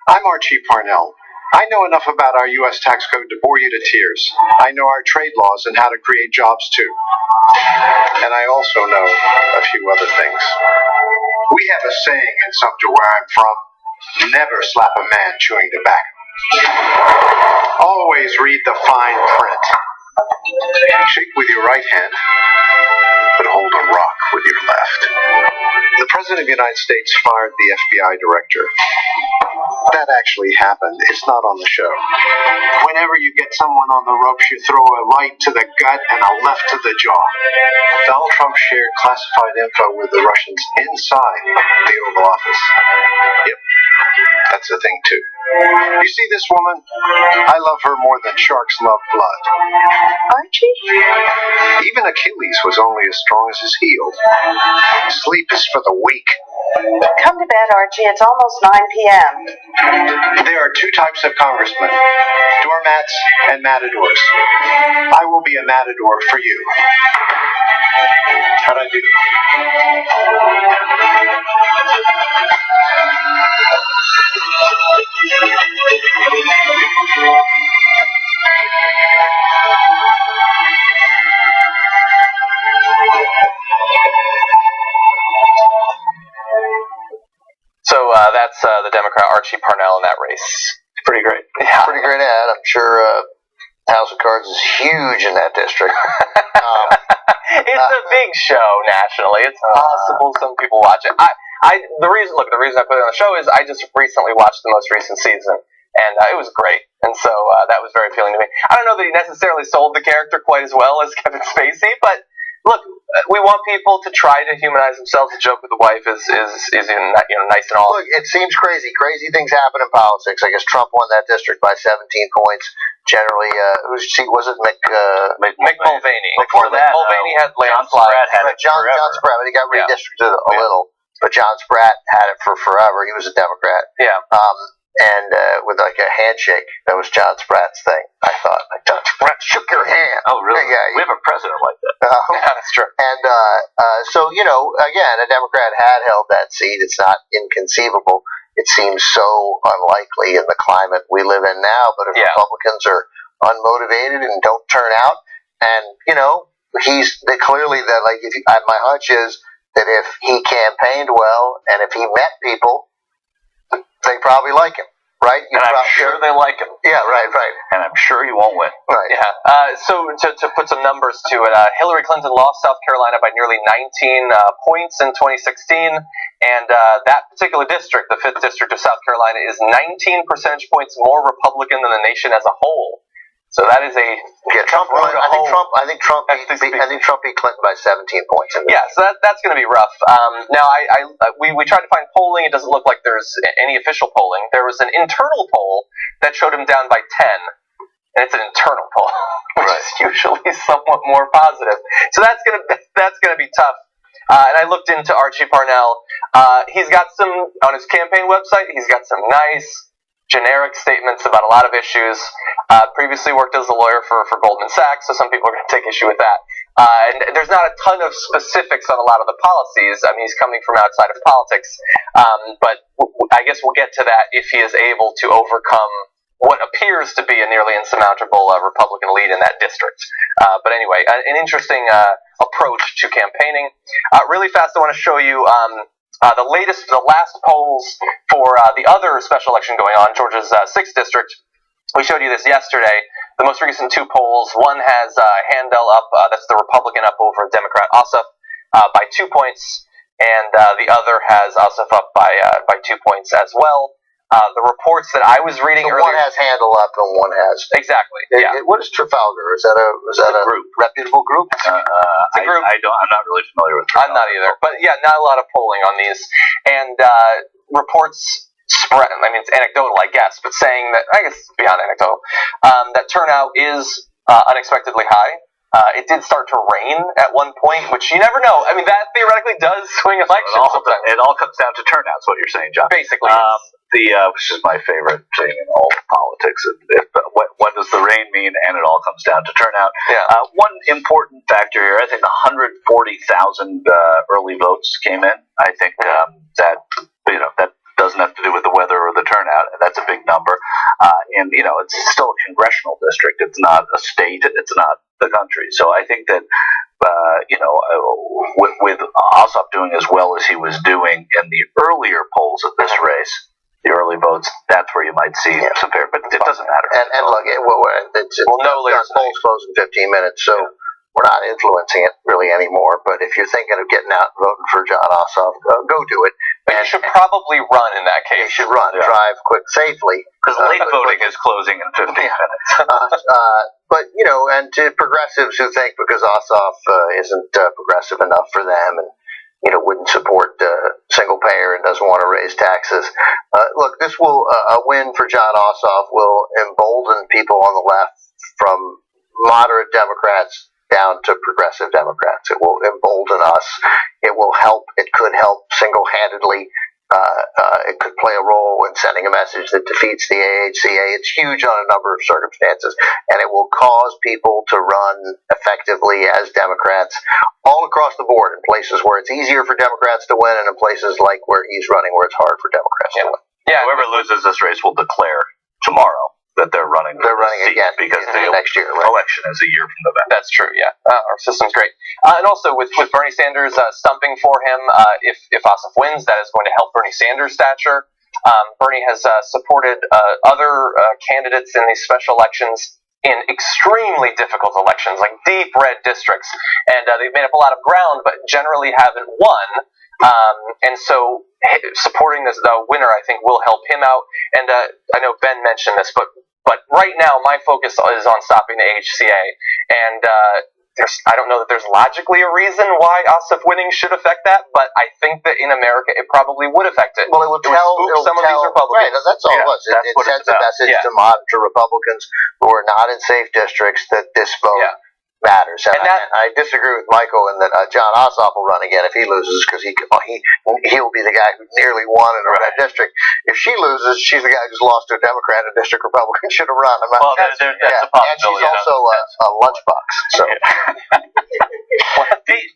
I'm Archie Parnell. I know enough about our U.S. tax code to bore you to tears. I know our trade laws and how to create jobs too. And I also know a few other things. We have a saying in Sumter where I'm from, never slap a man chewing tobacco. Always read the fine print. Shake with your right hand, but hold a rock with your left. The President of the United States fired the FBI director. That actually happened. It's not on the show. Whenever you get someone on the ropes, you throw a right to the gut and a left to the jaw. Donald Trump shared classified info with the Russians inside the Oval Office. Yep, that's a thing too. You see this woman? I love her more than sharks love blood. Archie? Even Achilles was only as strong as his heel. Sleep is for the weak. Come to bed, Archie. It's almost 9 p.m. There are 2 types of congressmen, doormats and matadors. I will be a matador for you. How'd I do? So that's the Democrat Archie Parnell in that race. Pretty great. Yeah. Pretty great ad. I'm sure House of Cards is huge in that district. It's a big show nationally. It's possible some people watch it. The reason I put it on the show is I just recently watched the most recent season, and it was great. And so that was very appealing to me. I don't know that he necessarily sold the character quite as well as Kevin Spacey, but look, we want people to try to humanize themselves. The joke with the wife is nice and all. Look, it seems crazy. Crazy things happen in politics. I guess Trump won that district by 17 points. Generally, was it Mick Mulvaney. Before that, Mulvaney had John landslide. Spratt had it John forever. Spratt, but he got redistricted a little. But John Spratt had it for forever. He was a Democrat. Yeah. And with like a handshake, that was John Spratt's thing. I thought, like, John Spratt shook your hand. Oh, really? Yeah, We have a president like that. Yeah, that's true. And so, again, a Democrat had held that seat. It's not inconceivable. It seems so unlikely in the climate we live in now. But if Republicans are unmotivated and don't turn out, and clearly that, like, my hunch is that if he campaigned well and if he met people, they probably like him, right? And I'm sure they like him. Yeah, right. And I'm sure he won't win. Right. Yeah. So to put some numbers to it, Hillary Clinton lost South Carolina by nearly 19 points in 2016, and that particular district, the 5th district of South Carolina, is 19 percentage points more Republican than the nation as a whole. So that is Trump. I think Trump beat Clinton by 17 points. Yeah, so that's going to be rough. Now, we tried to find polling. It doesn't look like there's any official polling. There was an internal poll that showed him down by 10, and it's an internal poll, which is usually somewhat more positive. So that's gonna be tough. And I looked into Archie Parnell. He's got some on his campaign website. He's got some nice generic statements about a lot of issues. Previously worked as a lawyer for Goldman Sachs, so some people are going to take issue with that. And there's not a ton of specifics on a lot of the policies. I mean, he's coming from outside of politics. But I guess we'll get to that if he is able to overcome what appears to be a nearly insurmountable Republican lead in that district. But anyway, an interesting approach to campaigning. Really fast, I want to show you the last polls for the other special election going on, Georgia's 6th district. We showed you this yesterday. The most recent 2 polls, one has Handel up, that's the Republican up over Democrat Ossoff by 2 points, and the other has Ossoff up by 2 points as well. The reports that I was reading earlier, one has Handel up and one has exactly. What is Trafalgar? Is that a group, reputable group? It's a group. I'm not really familiar with Trafalgar. I'm not either, but yeah, not a lot of polling on these, and reports spread. I mean, it's anecdotal, I guess, but saying that, I guess it's beyond anecdotal, that turnout is unexpectedly high. It did start to rain at one point, which you never know. I mean, that theoretically does swing elections sometimes. It all comes down to turnout, is what you're saying, John. Basically. Which is my favorite thing in all of politics. What does the rain mean? And it all comes down to turnout. Yeah. One important factor here, I think 140,000 early votes came in. I think that doesn't have to do with the weather or the turnout, and that's a big number. And it's still a congressional district. It's not a state. It's not the country. So I think that with Ossoff doing as well as he was doing in the earlier polls of this race, the early votes, that's where you might see some fair, but it doesn't matter. And look, polls close in 15 minutes, so we're not influencing it really anymore. But if you're thinking of getting out and voting for John Ossoff, go do it. But you should probably run in that case. You should run, drive quick, safely. Because late voting is closing in 15 minutes. But, and to progressives who think because Ossoff isn't progressive enough for them and, wouldn't support single payer and doesn't want to raise taxes. Look, this will, a win for John Ossoff will embolden people on the left from moderate Democrats down to progressive Democrats. It will embolden us. It will help. It could help single-handedly it could play a role in sending a message that defeats the AHCA. It's huge on a number of circumstances, and it will cause people to run effectively as Democrats all across the board in places where it's easier for Democrats to win and in places like where he's running where it's hard for Democrats to win. Yeah, whoever loses this race will declare tomorrow that they're running. They're running again because the next year. Right? election is a year from the event. That's true. Yeah, our system's great, and also with Bernie Sanders stumping for him, if Ossoff wins, that is going to help Bernie Sanders' stature. Bernie has supported other candidates in these special elections in extremely difficult elections, like deep red districts, and they've made up a lot of ground, but generally haven't won. And so supporting the winner, I think, will help him out. And I know Ben mentioned this, but right now my focus is on stopping the AHCA. And I don't know that there's logically a reason why Ossoff winning should affect that, but I think that in America it probably would affect it. Well, it will tell some of these Republicans. Right, that's all it was. It sends a message to Republicans who are not in safe districts that this vote matters. And I disagree with Michael in that John Ossoff will run again if he loses because he'll be the guy who nearly won in a red district. If she loses, she's the guy who's lost to a Democrat in a district Republican should have run. That's a possibility. And she's also a lunchbox. So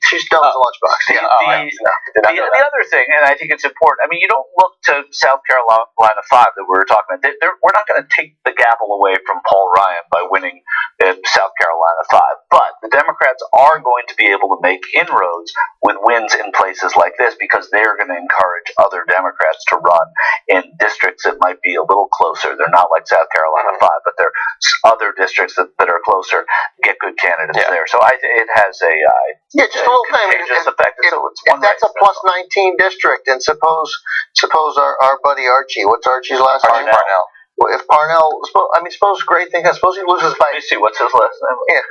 she's dumb as a lunchbox. The other thing, and I think it's important. I mean, you don't look to South Carolina 5 that we were talking about. We're not going to take the gavel away from Paul Ryan by winning South Carolina 5. But the Democrats are going to be able to make inroads with wins in places like this because they're going to encourage other Democrats to run in districts that might be a little closer. They're not like South Carolina 5, but they're other districts that are closer, get good candidates there. So it has a just a little contagious effect. If that's a plus 19 district, and suppose our buddy Archie, what's Archie's last name? Parnell. Well, if Parnell, suppose great thing. Suppose he loses by. Let me see, what's his last name? Yeah,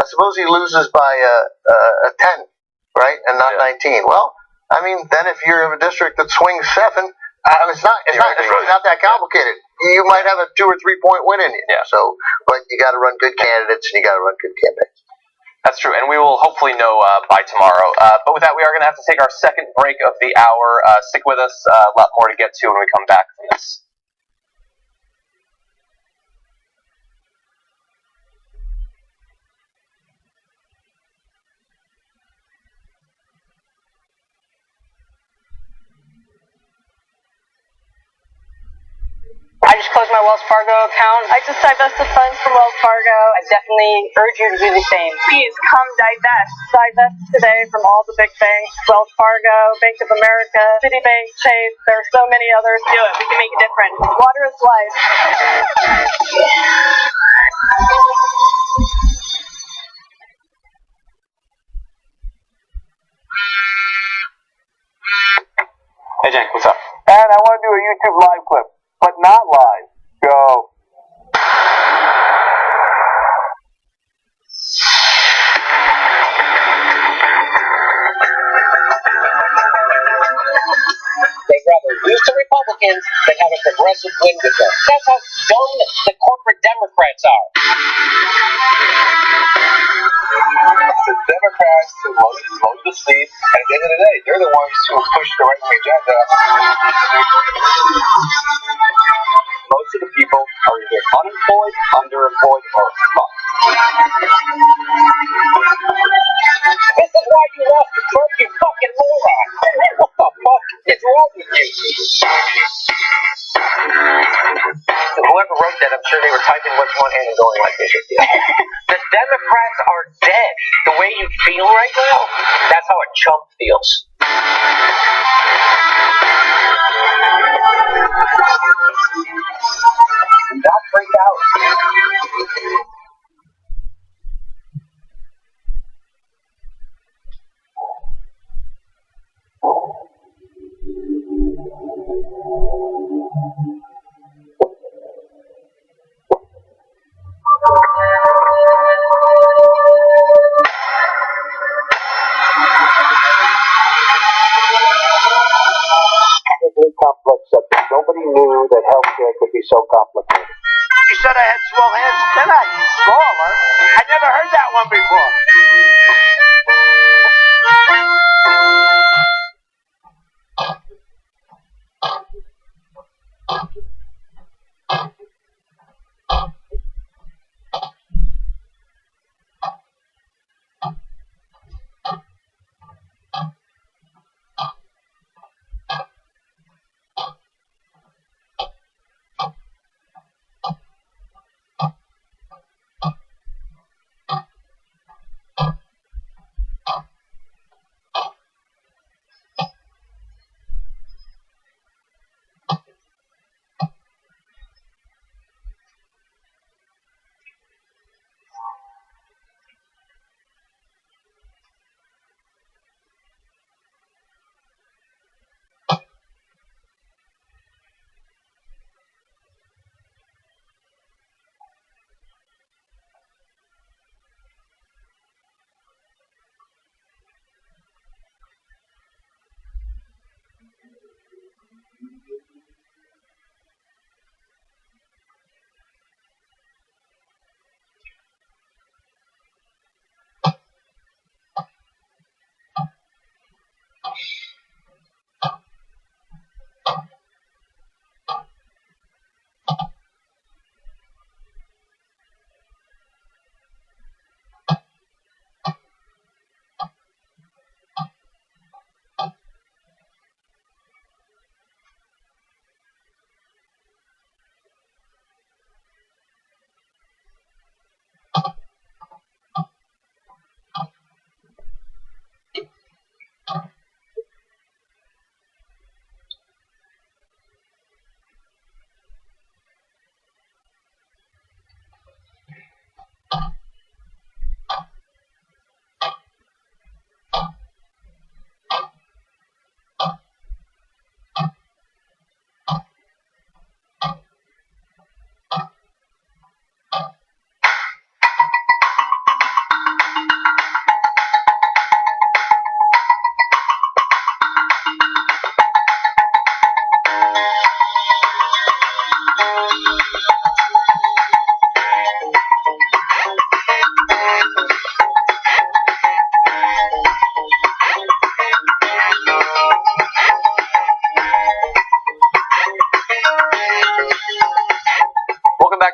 suppose he loses by a 10, right, and not 19. Well, I mean, then if you're in a district that swings 7, it's really not that complicated. You might have a 2 or 3 point win in you. Yeah. So, but you got to run good candidates and you got to run good campaigns. That's true, and we will hopefully know by tomorrow. But with that, we are going to have to take our second break of the hour. Stick with us. A lot more to get to when we come back from this. I just closed my Wells Fargo account. I just divested funds from Wells Fargo. I definitely urge you to do the same. Please come divest. Divest today from all the big banks. Wells Fargo, Bank of America, Citibank, Chase. There are so many others. Do it. We can make a difference. Water is life. Hey, Jen, what's up? And I want to do a YouTube live clip, but not live. Go. They'd rather lose to Republicans than have a progressive win with them. That's how dumb the corporate Democrats are. The Democrats who voted to sleep, and at the end of the day, they're the ones who push the right-wing agenda. Most of the people are either unemployed, underemployed, or fucked. This is why you lost to Trump, you fucking moron. What the fuck is wrong with you? Whoever wrote that, I'm sure they were typing what's one hand and going like this. The Democrats are dead. The way you feel right now, that's how a chump feels. Do not freak out. Complex subject. Nobody knew that healthcare could be so complicated. You said I had small hands. They're not smaller. I never heard that one before.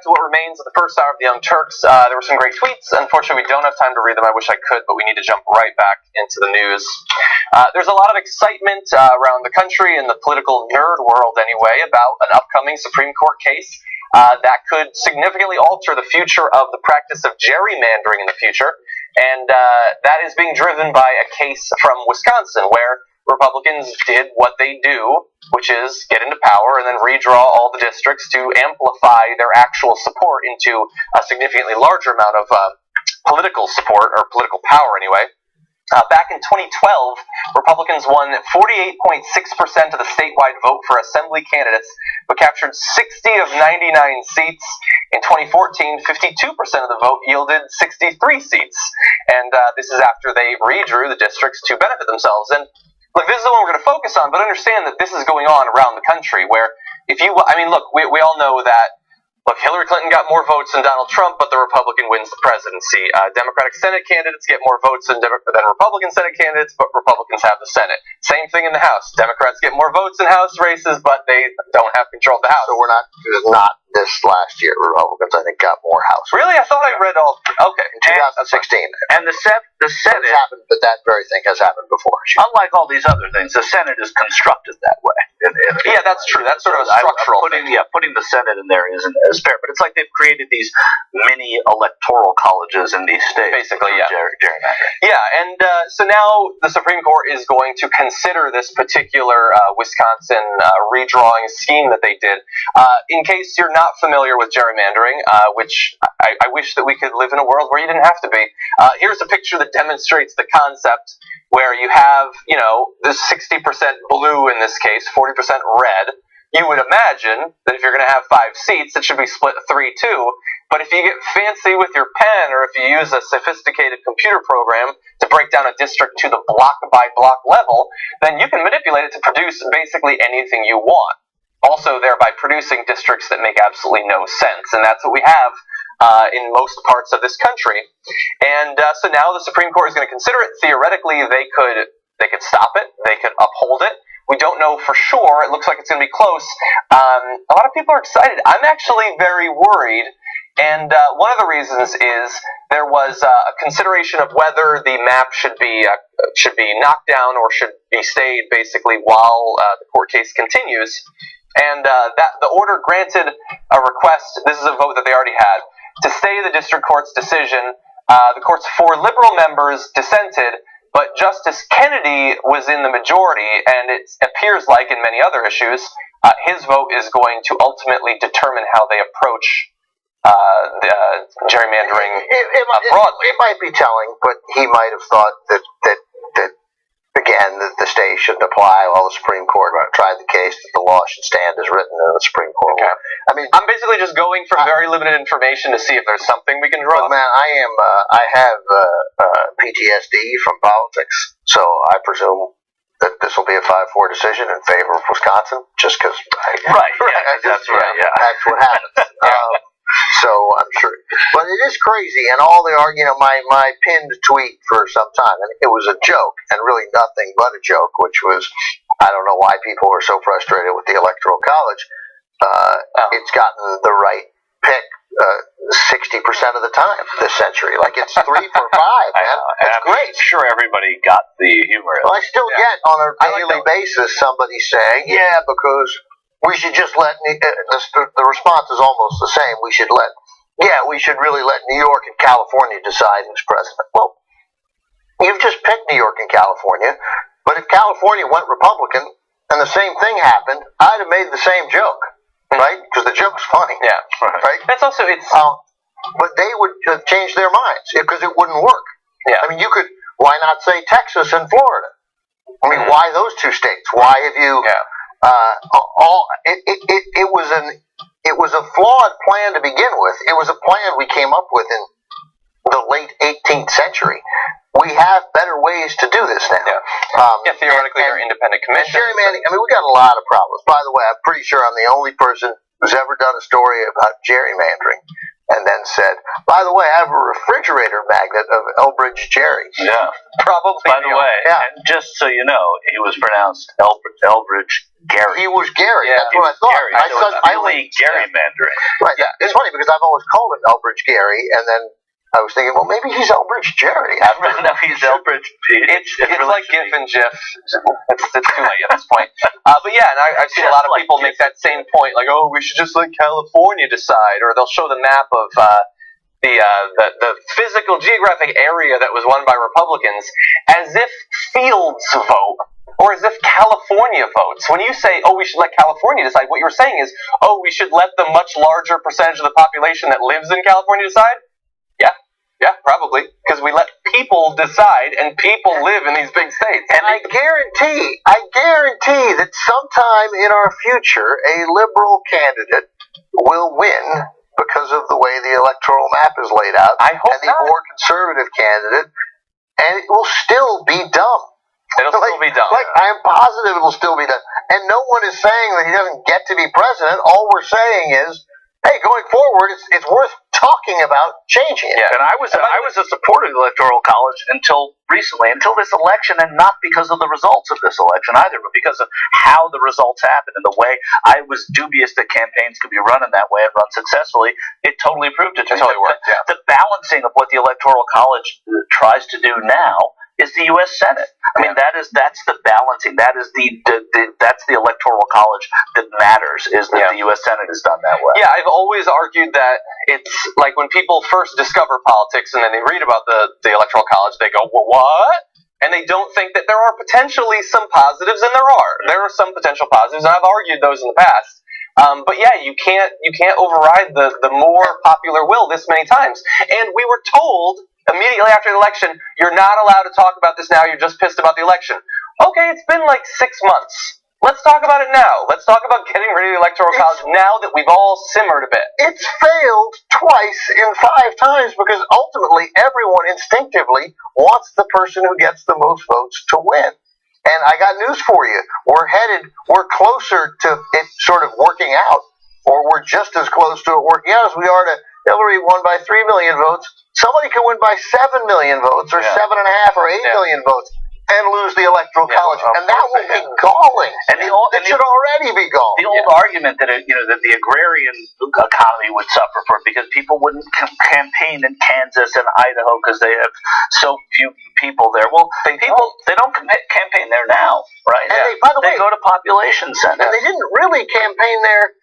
to what remains of the first hour of the Young Turks. There were some great tweets. Unfortunately, we don't have time to read them. I wish I could, but we need to jump right back into the news. There's a lot of excitement around the country and the political nerd world, anyway, about an upcoming Supreme Court case that could significantly alter the future of the practice of gerrymandering in the future. And that is being driven by a case from Wisconsin, where Republicans did what they do, which is get into power and then redraw all the districts to amplify their actual support into a significantly larger amount of political support, or political power anyway. Back in 2012, Republicans won 48.6% of the statewide vote for assembly candidates, but captured 60 of 99 seats. In 2014, 52% of the vote yielded 63 seats. And this is after they redrew the districts to benefit themselves. And look, this is the one we're going to focus on, but understand that this is going on around the country, where we all know that, look, Hillary Clinton got more votes than Donald Trump, but the Republican wins the presidency. Democratic Senate candidates get more votes than Republican Senate candidates, but Republicans have the Senate. Same thing in the House. Democrats get more votes in House races, but they don't have control of the House. So we're not this last year. Republicans, I think, got more House. Really? I thought I read all. Okay. In 2016. And the Senate has happened, but that very thing has happened before. Unlike all these other things, the Senate is constructed that way. Yeah, that's true. That's sort of a structural thing. Putting the Senate in there isn't as fair, but it's like they've created these mini electoral colleges in these states. Basically, yeah. Gerrymandering. Yeah, and so now the Supreme Court is going to consider this particular Wisconsin redrawing scheme that they did. In case you're not familiar with gerrymandering, which I wish that we could live in a world where you didn't have to be, here's a picture that demonstrates the concept, where you have, this 60% blue in this case, 40% red. You would imagine that if you're going to have 5 seats, it should be split 3-2. But if you get fancy with your pen, or if you use a sophisticated computer program to break down a district to the block-by-block level, then you can manipulate it to produce basically anything you want. Also thereby producing districts that make absolutely no sense. And that's what we have in most parts of this country. And so now the Supreme Court is going to consider it. Theoretically, they could stop it. They could uphold it. We don't know for sure. It looks like it's going to be close. A lot of people are excited. I'm actually very worried. And one of the reasons is there was a consideration of whether the map should be knocked down or should be stayed, basically, while the court case continues. And that the order granted a request. This is a vote that they already had to stay the district court's decision. The court's 4 liberal members dissented, but Justice Kennedy was in the majority, and it appears like in many other issues, his vote is going to ultimately determine how they approach gerrymandering broadly. It might be telling, but he might have thought that again, the stay shouldn't apply while the Supreme Court tried the case, that the law should stand as written in the Supreme Court. Okay. I mean, I'm basically just going from very limited information to see if there's something we can draw. Man, I have PTSD from politics, so I presume that this will be a 5-4 decision in favor of Wisconsin, just because. Right. Yeah, that's right. Yeah, that's what happens. So I'm sure, but it is crazy, and all the my pinned tweet for some time, and it was a joke, and really nothing but a joke, which was, I don't know why people are so frustrated with the Electoral College. It's gotten the right pick 60% of the time this century. Like, it's 3 for 5, man. That's great. I'm sure everybody got the humor. Well, I still get on a daily basis somebody saying, yeah, because we should just let, the response is almost the same. We should really let New York and California decide who's president. Well, you've just picked New York and California, but if California went Republican and the same thing happened, I'd have made the same joke, right? Because the joke's funny. Yeah. Right? That's also, but they would have changed their minds because it wouldn't work. Yeah. I mean, why not say Texas and Florida? I mean, why those 2 states? Why have you... Yeah. It was a flawed plan to begin with. It was a plan we came up with in the late 18th century. We have better ways to do this now. Yeah. Theoretically, there are independent commissions. Gerrymandering, I mean, we got a lot of problems. By the way, I'm pretty sure I'm the only person who's ever done a story about gerrymandering. and then said, by the way, I have a refrigerator magnet of Elbridge Gerry. Yeah. Probably. By the way, Yeah. and just so you know, he was pronounced Elbridge Gerry. He was Gary. Yeah, That's what I thought. Gary. I So thought it's really gerrymandering. Right. Yeah. It's funny because I've always called him Elbridge Gary, and then I was thinking, well, maybe he's Elbridge Gerry. No, he's Elbridge. It's really like GIF and GIF. It's too late at this point. But yeah, and I've seen a lot of Just like people GIF. make that same point, like, oh, we should just let California decide, or they'll show the map of the physical geographic area that was won by Republicans as if fields vote, or as if California votes. When you say, oh, we should let California decide, what you're saying is, oh, we should let the much larger percentage of the population that lives in California decide? Yeah, probably, because we let people decide, and people live in these big states. And I guarantee that sometime in our future, a liberal candidate will win because of the way the electoral map is laid out. I hope and the more conservative candidate, and it will still be dumb. It'll still be dumb. Like, I am positive it'll still be dumb. And no one is saying that he doesn't get to be president. All we're saying is, hey, going forward, it's worth talking about changing it. Yeah, and I was a supporter of the Electoral College until recently, until this election, and not because of the results of this election either, but because of how the results happened and the way I was dubious that campaigns could be run in that way and run successfully. It totally proved it. It totally worked. Yeah. The balancing of what the Electoral College tries to do now is the U.S. Senate. I mean, that's the balancing. That is that's the Electoral College that matters. Is that the U.S. Senate is done that way? Yeah, I've always argued that it's like when people first discover politics and then they read about the Electoral College, they go, well, what? And they don't think that there are potentially some positives, and there are. There are some potential positives, and I've argued those in the past. But yeah, you can't override the more popular will this many times. And we were told immediately after the election, you're not allowed to talk about this now, you're just pissed about the election. Okay, it's been like 6 months. Let's talk about it now. Let's talk about getting rid of the Electoral College now that we've all simmered a bit. It's failed twice in 5 times because ultimately everyone instinctively wants the person who gets the most votes to win. And I got news for you. We're closer to it sort of working out, or we're just as close to it working out as we are to Hillary won by 3 million votes. Somebody can win by 7 million votes, or 7.5 or 8 million votes, and lose the Electoral College, and that will be galling. And it should already be galling. The old argument that that the agrarian economy would suffer for it because people wouldn't campaign in Kansas and Idaho because they have so few people there. Well, they don't campaign there now, right? And they, by the way, go to population centers. And they didn't really campaign there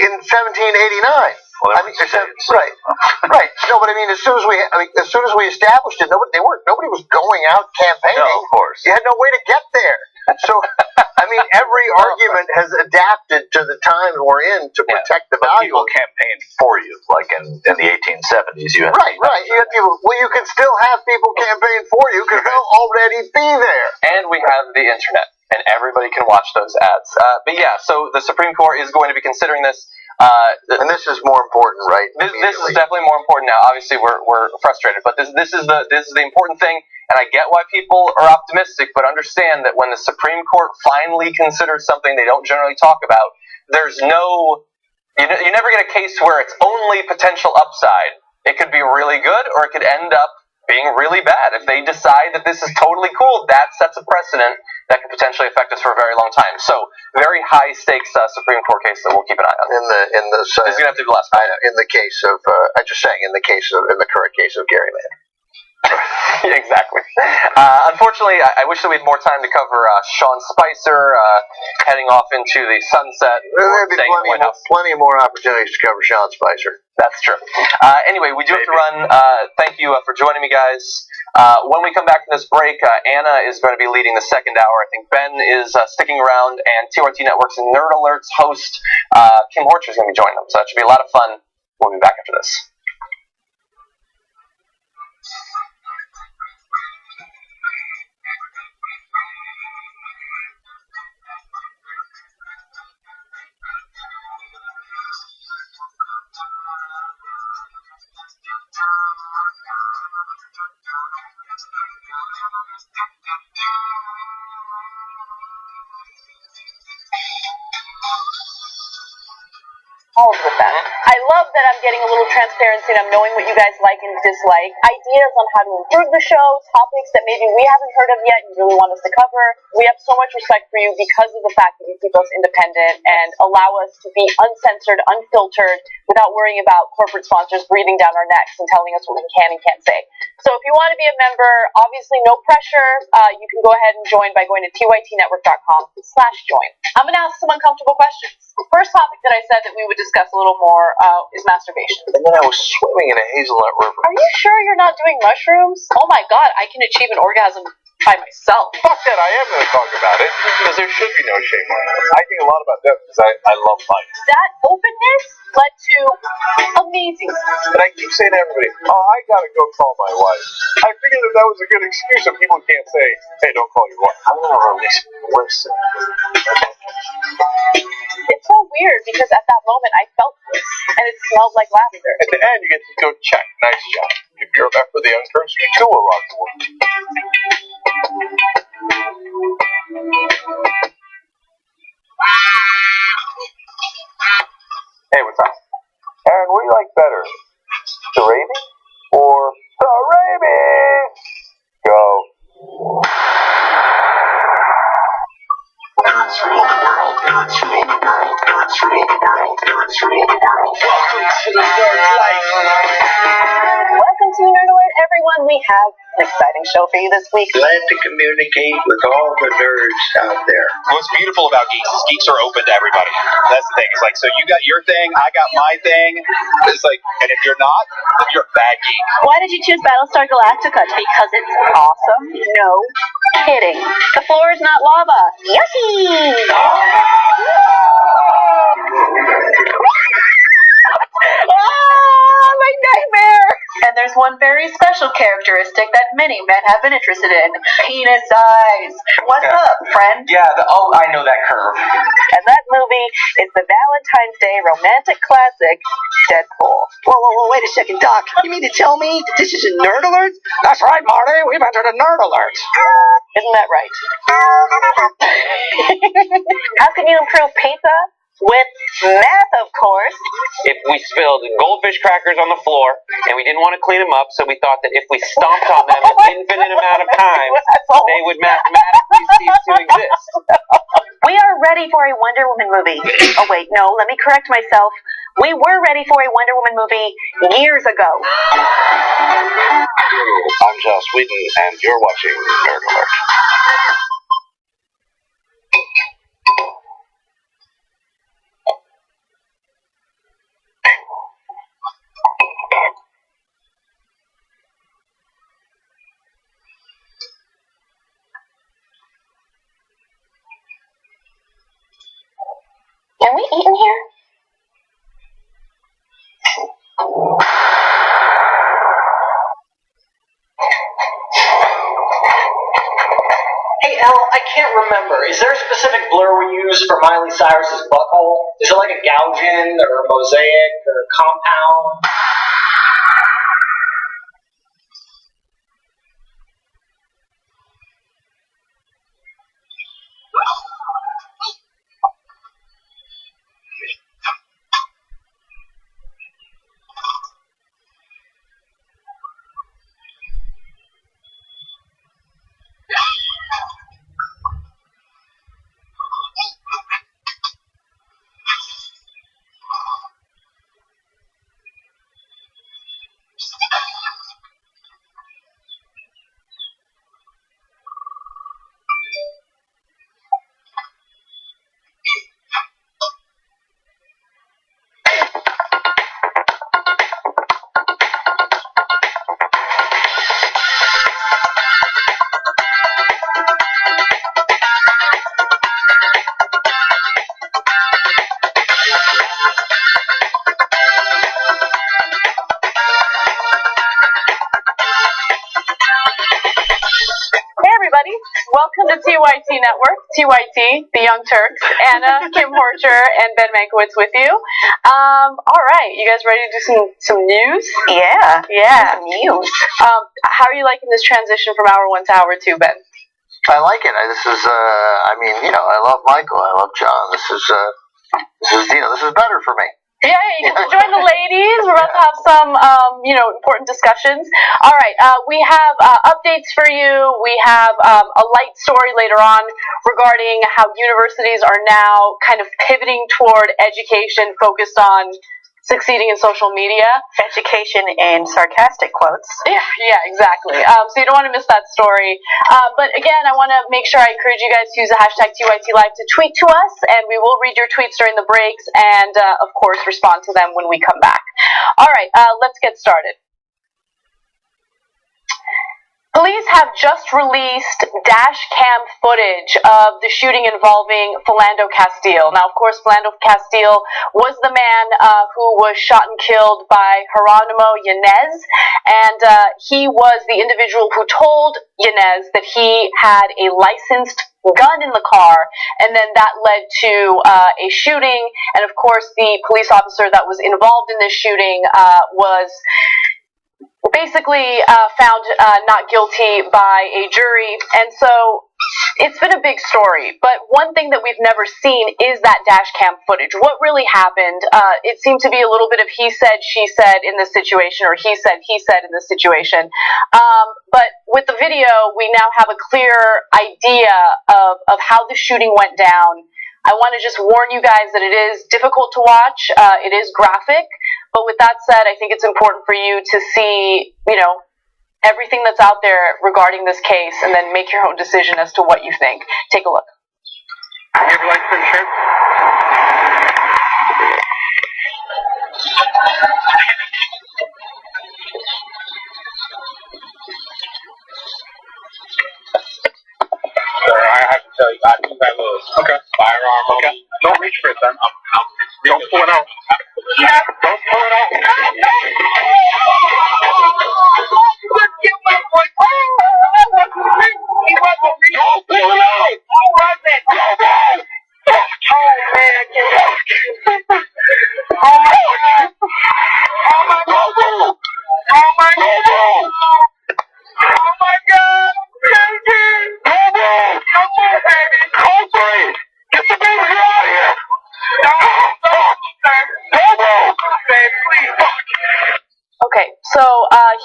in 1789. Well, I mean, right. No, but I mean, as soon as we established it, nobody was going out campaigning. No, of course. You had no way to get there. So, I mean, every argument has adapted to the time we're in to protect the value. People campaigned for you, like in the 1870s. You had right. You had people. Well, you can still have people campaign for you because they'll already be there. And we have the internet, and everybody can watch those ads. But yeah, so the Supreme Court is going to be considering this. And this is more important, right? This is definitely more important now. Obviously, we're frustrated, but this is the important thing. And I get why people are optimistic, but understand that when the Supreme Court finally considers something they don't generally talk about, there's no you never get a case where it's only potential upside. It could be really good, or it could end up being really bad. If they decide that this is totally cool, that sets a precedent that could potentially affect us for a very long time. So, very high stakes Supreme Court case that we'll keep an eye on. This is gonna have to be the last one. In the case of, I'm just saying, in the current case of Gerrymander. Exactly. Unfortunately, I wish that we had more time to cover Sean Spicer heading off into the sunset. There'd be plenty more opportunities to cover Sean Spicer. That's true. Anyway, we do have to run. Thank you for joining me, guys. When we come back from this break, Anna is going to be leading the second hour. I think Ben is sticking around, and TRT Network's Nerd Alerts host Kim Horcher is going to be joining them. So that should be a lot of fun. We'll be back after this. Hold with that. I love that I'm getting a little transparency and I'm knowing what you guys like and dislike, ideas on how to improve the show, topics that maybe we haven't heard of yet and you really want us to cover. We have so much respect for you because of the fact that you keep us independent and allow us to be uncensored, unfiltered, without worrying about corporate sponsors breathing down our necks and telling us what we can and can't say. So if you want to be a member, obviously no pressure. You can go ahead and join by going to tytnetwork.com/join. I'm going to ask some uncomfortable questions. First topic that I said that we would discuss a little more is masturbation. And then I was swimming in a hazelnut river. Are you sure you're not doing mushrooms? Oh my god, I can achieve an orgasm by myself. Fuck that, I am going to talk about it, because there should be no shame on it. I think a lot about that, because I love life. That openness led to amazing. And I keep saying to everybody, oh, I got to go call my wife. I figured that was a good excuse, so people can't say, hey, don't call your wife. I'm going to release. Listen. It's so weird, because at that moment I felt this, and it smelled like lavender. At the end, you get to go check. Nice job. If you're a member of the Young Turks, you do a lot of work. Hey, what's up? Aaron, what do you like better? The rabies or the rabies? Go. Welcome to the Nerd Life. Welcome to Nerd Alert, everyone. We have an exciting show for you this week. Glad to communicate with all the nerds out there. What's beautiful about geeks is geeks are open to everybody. That's the thing. It's like, so you got your thing, I got my thing. It's like, and if you're not, then you're a bad geek. Why did you choose Battlestar Galactica? Because it's awesome? No kidding. The floor is not lava. Yoshi! Ah, my nightmare! And there's one very special characteristic that many men have been interested in. Penis size. What's up, friend? Yeah, I know that curve. And that movie is the Valentine's Day romantic classic, Deadpool. Whoa, wait a second, Doc. You mean to tell me that this is a nerd alert? That's right, Marty. We've entered a nerd alert. Isn't that right? How can you improve pizza? With math, of course. If we spilled goldfish crackers on the floor and we didn't want to clean them up, so we thought that if we stomped on them an infinite amount of times, they would mathematically cease to exist. We are ready for a Wonder Woman movie. Oh, wait, no, let me correct myself. We were ready for a Wonder Woman movie years ago. I'm Joss Whedon, and you're watching Nerd Alert. Can we eat in here? Hey, Al, I can't remember. Is there a specific blur we use for Miley Cyrus's butthole? Is it like a Gaussian or a mosaic or a compound? Everybody, welcome to TYT Network, TYT, the Young Turks, Anna, Kim Horcher, and Ben Mankiewicz with you. All right, you guys ready to do some news? Yeah. Some news. How are you liking this transition from hour 1 to hour 2, Ben? I like it. This is, I love Michael. I love John. This is better for me. Yeah, you get to join the ladies. We're about to have some, important discussions. All right, we have updates for you. We have a light story later on regarding how universities are now kind of pivoting toward education focused on succeeding in social media. Education in sarcastic quotes. Yeah, exactly. So you don't want to miss that story. But again, I want to make sure I encourage you guys to use the hashtag TYTLive to tweet to us, and we will read your tweets during the breaks and, of course, respond to them when we come back. All right, let's get started. Police have just released dash cam footage of the shooting involving Philando Castile. Now, of course, Philando Castile was the man who was shot and killed by Geronimo Yanez, and he was the individual who told Yanez that he had a licensed gun in the car, and then that led to a shooting, and of course, the police officer that was involved in this shooting was basically found not guilty by a jury, and so it's been a big story. But one thing that we've never seen is that dash cam footage. What really happened? It seemed to be a little bit of he said, she said in this situation, or he said in this situation. But with the video, we now have a clear idea of how the shooting went down. I want to just warn you guys that it is difficult to watch. It is graphic. But with that said, I think it's important for you to see, everything that's out there regarding this case and then make your own decision as to what you think. Take a look. You have a license insurance? I have to tell you, I do have a firearm on me. Don't reach for it, son. Don't pull it out. Don't pull it out. Okay, so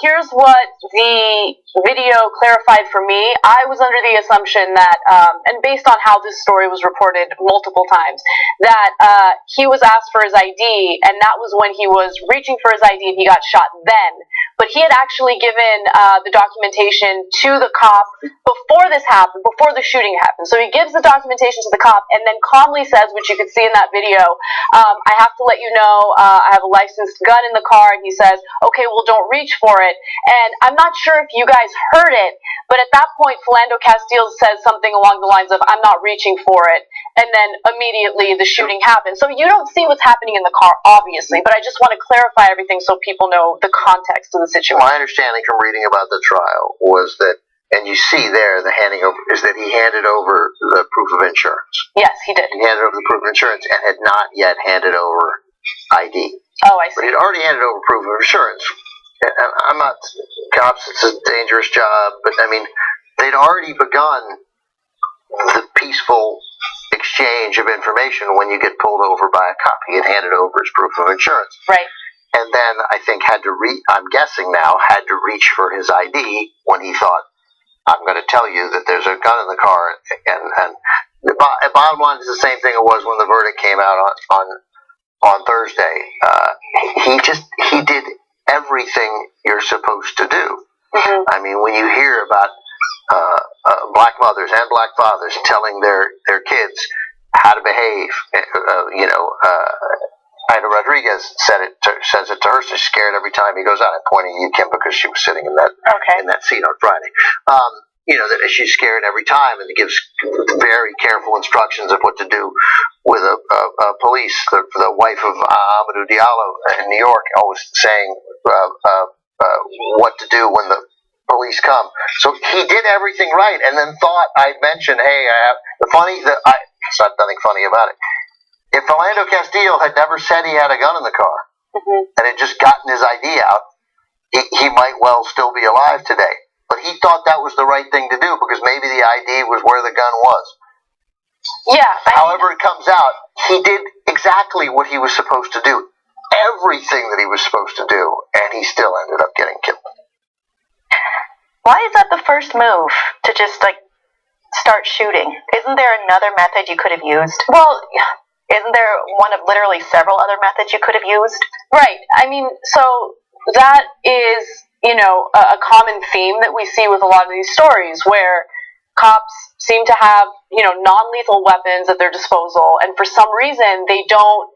here's what the video clarified for me. I was under the assumption that, and based on how this story was reported multiple times, that he was asked for his ID, and that was when he was reaching for his ID and he got shot then. But he had actually given the documentation to the cop before this happened, before the shooting happened. So he gives the documentation to the cop and then calmly says, which you can see in that video, I have to let you know I have a licensed gun in the car. And he says, okay, well, don't reach for it. And I'm not sure if you guys heard it, but at that point, Philando Castile says something along the lines of, I'm not reaching for it. And then immediately the shooting happens. So you don't see what's happening in the car, obviously, but I just want to clarify everything so people know the context of the situation. My understanding from reading about the trial was that, and you see there, the handing over, is that he handed over the proof of insurance. Yes, he did. He handed over the proof of insurance and had not yet handed over ID. Oh, I see. But he'd already handed over proof of insurance. I'm not, cops, it's a dangerous job, but I mean, they'd already begun the peaceful exchange of information when you get pulled over by a cop. He had handed over his proof of insurance. Right. And then I think I'm guessing now, had to reach for his ID when he thought, I'm going to tell you that there's a gun in the car. And the bottom line is the same thing it was when the verdict came out on Thursday. He did everything you're supposed to do. Mm-hmm. I mean, when you hear about black mothers and black fathers telling their kids how to behave, Ida Rodriguez says it to her. She's scared every time he goes out. I'm pointing at you, Kim, because she was sitting in that seat on Friday. That she's scared every time, and gives very careful instructions of what to do with a police. The wife of Amadou Diallo in New York always saying what to do when the police come. So he did everything right, and then thought I'd mention, hey, it's not nothing funny about it. If Philando Castile had never said he had a gun in the car, mm-hmm. and had just gotten his ID out, he might well still be alive today. But he thought that was the right thing to do because maybe the ID was where the gun was. Yeah. However it comes out, he did exactly what he was supposed to do. everything that he was supposed to do, and he still ended up getting killed. Why is that the first move to just start shooting? Isn't there another method you could have used? Well, isn't there one of literally several other methods you could have used? Right. I mean, so that is, a common theme that we see with a lot of these stories where cops seem to have, non-lethal weapons at their disposal, and for some reason they don't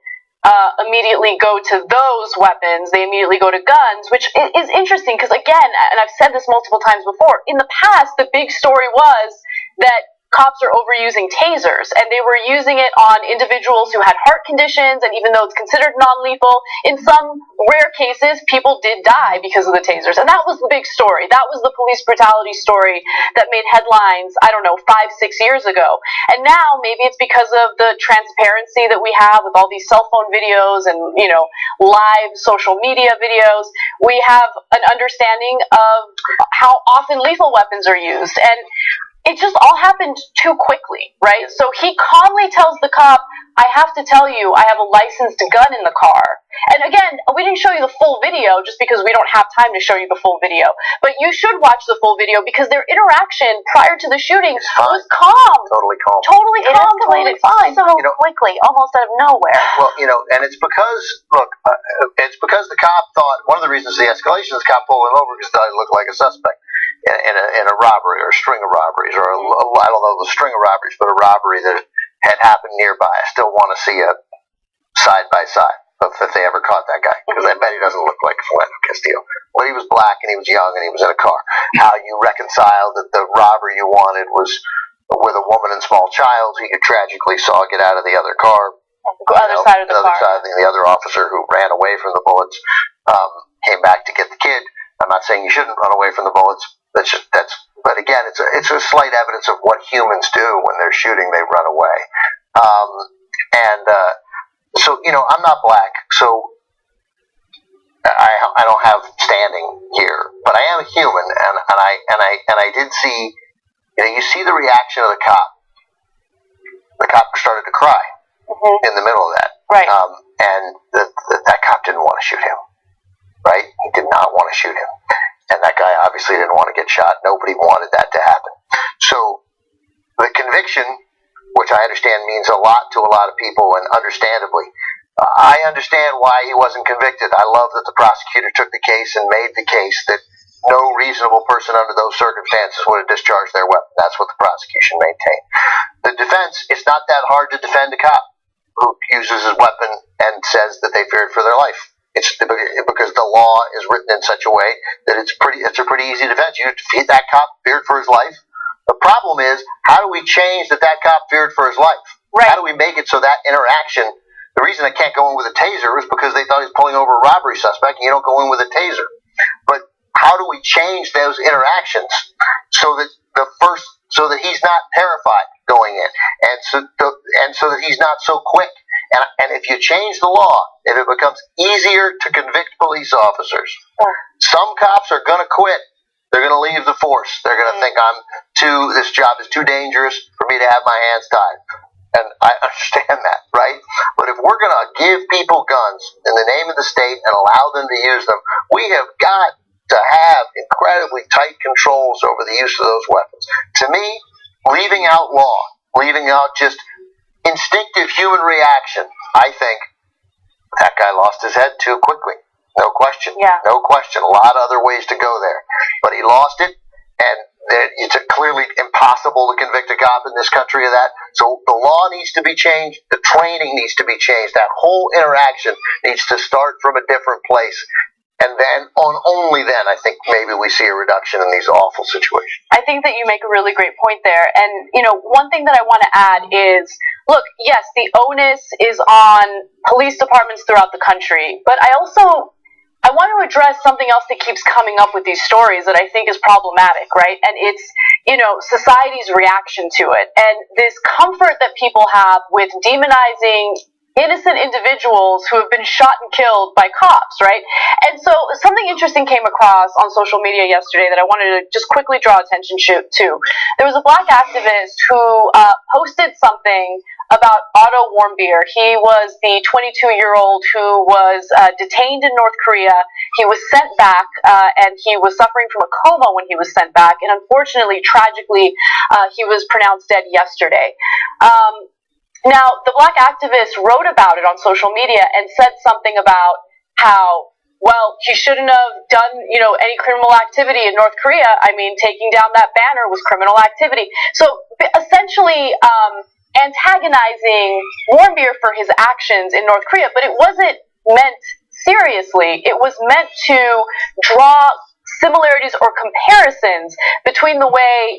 immediately go to those weapons. They immediately go to guns, which is interesting because, again, and I've said this multiple times before, in the past, the big story was that cops are overusing tasers, and they were using it on individuals who had heart conditions, and even though it's considered non-lethal, in some rare cases, people did die because of the tasers, and that was the big story. That was the police brutality story that made headlines, 5-6 years ago, and now maybe it's because of the transparency that we have with all these cell phone videos and, live social media videos, we have an understanding of how often lethal weapons are used, and it just all happened too quickly, right? So he calmly tells the cop, I have to tell you, I have a licensed gun in the car. And again, we didn't show you the full video just because we don't have time to show you the full video. But you should watch the full video because their interaction prior to the shooting was calm. Totally calm. Totally calm, totally fine. So quickly, almost out of nowhere. Well, and it's because, it's because the cop thought, one of the reasons the escalation is the cop pulled him over because he thought he looked like a suspect in a robbery or a string of robberies, or I don't know the string of robberies, but a robbery that had happened nearby. I still want to see a side-by-side if they ever caught that guy, because I bet he doesn't look like Philando Castillo. But he was black, and he was young, and he was in a car. How you reconcile that the robber you wanted was with a woman and small child who you tragically saw get out of the other car. Other side of the car. The other officer who ran away from the bullets came back to get the kid. I'm not saying you shouldn't run away from the bullets. But again, it's a slight evidence of what humans do when they're shooting. They run away. So I'm not black, so I don't have standing here, but I am a human, and I did see, you see the reaction of the cop. The cop started to cry in the middle of that, right? And that cop didn't want to shoot him, right? He did not want to shoot him. And that guy obviously didn't want to get shot. Nobody wanted that to happen. So the conviction, which I understand means a lot to a lot of people, and understandably, I understand why he wasn't convicted. I love that the prosecutor took the case and made the case that no reasonable person under those circumstances would have discharged their weapon. That's what the prosecution maintained. The defense, it's not that hard to defend a cop who uses his weapon and says that they feared for their life. It's because the law is written in such a way that it's a pretty easy defense. That cop feared for his life. The problem is, how do we change that cop feared for his life? Right. How do we make it so that interaction, the reason I can't go in with a taser is because they thought he was pulling over a robbery suspect, and you don't go in with a taser. But how do we change those interactions so that he's not terrified going in, and so that he's not so quick? And if you change the law, if it becomes easier to convict police officers, some cops are going to quit. They're going to leave the force. They're going to think this job is too dangerous for me to have my hands tied. And I understand that, right? But if we're going to give people guns in the name of the state and allow them to use them, we have got to have incredibly tight controls over the use of those weapons. To me, leaving out law, leaving out just instinctive human reaction, I think that guy lost his head too quickly. No question. Yeah. No question. A lot of other ways to go there. But he lost it, and it's clearly impossible to convict a cop in this country of that. So the law needs to be changed. The training needs to be changed. That whole interaction needs to start from a different place. And then, only then, I think maybe we see a reduction in these awful situations. I think that you make a really great point there. And, one thing that I want to add is, look, yes, the onus is on police departments throughout the country. But I want to address something else that keeps coming up with these stories that I think is problematic, right? And it's, society's reaction to it. And this comfort that people have with demonizing innocent individuals who have been shot and killed by cops, right? And so something interesting came across on social media yesterday that I wanted to just quickly draw attention to. There was a black activist who posted something about Otto Warmbier. He was the 22-year-old who was detained in North Korea. He was sent back, and he was suffering from a coma when he was sent back. And unfortunately, tragically, he was pronounced dead yesterday. Now, the black activist wrote about it on social media and said something about how, well, he shouldn't have done, any criminal activity in North Korea. I mean, taking down that banner was criminal activity. So essentially, antagonizing Warmbier for his actions in North Korea, but it wasn't meant seriously. It was meant to draw similarities or comparisons between the way,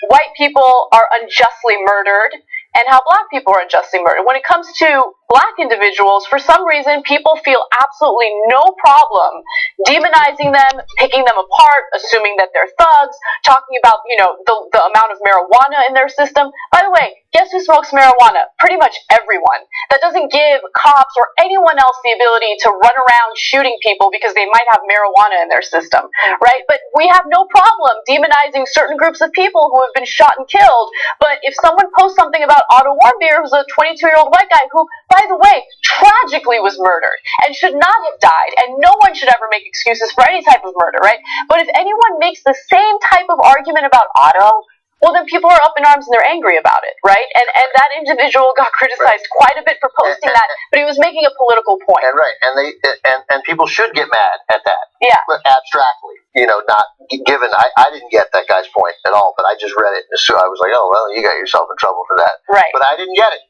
white people are unjustly murdered and how black people are unjustly murdered. When it comes to black individuals, for some reason, people feel absolutely no problem demonizing them, picking them apart, assuming that they're thugs, talking about, the amount of marijuana in their system. By the way, guess who smokes marijuana? Pretty much everyone. That doesn't give cops or anyone else the ability to run around shooting people because they might have marijuana in their system, right? But we have no problem demonizing certain groups of people who have been shot and killed. But if someone posts something about Otto Warmbier, who's a 22-year-old white guy who, by the way, tragically was murdered and should not have died, and no one should ever make excuses for any type of murder, right? But if anyone makes the same type of argument about Otto, well, then people are up in arms and they're angry about it, right? And that individual got criticized quite a bit for posting that, but he was making a political point. And right, and people should get mad at that. Yeah. Abstractly, not given. I didn't get that guy's point at all, but I just read it, and so I was like, oh well, you got yourself in trouble for that. Right. But I didn't get it.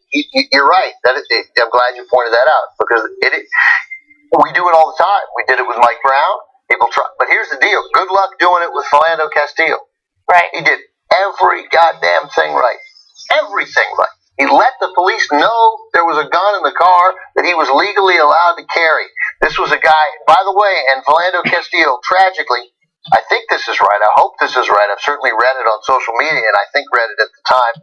You're right. I'm glad you pointed that out because we do it all the time. We did it with Mike Brown. People try, but here's the deal. Good luck doing it with Philando Castillo. Right. He did every goddamn thing right. Everything right. He let the police know there was a gun in the car that he was legally allowed to carry. This was a guy, by the way, and Philando Castillo, tragically, I think this is right. I hope this is right. I've certainly read it on social media, and I think read it at the time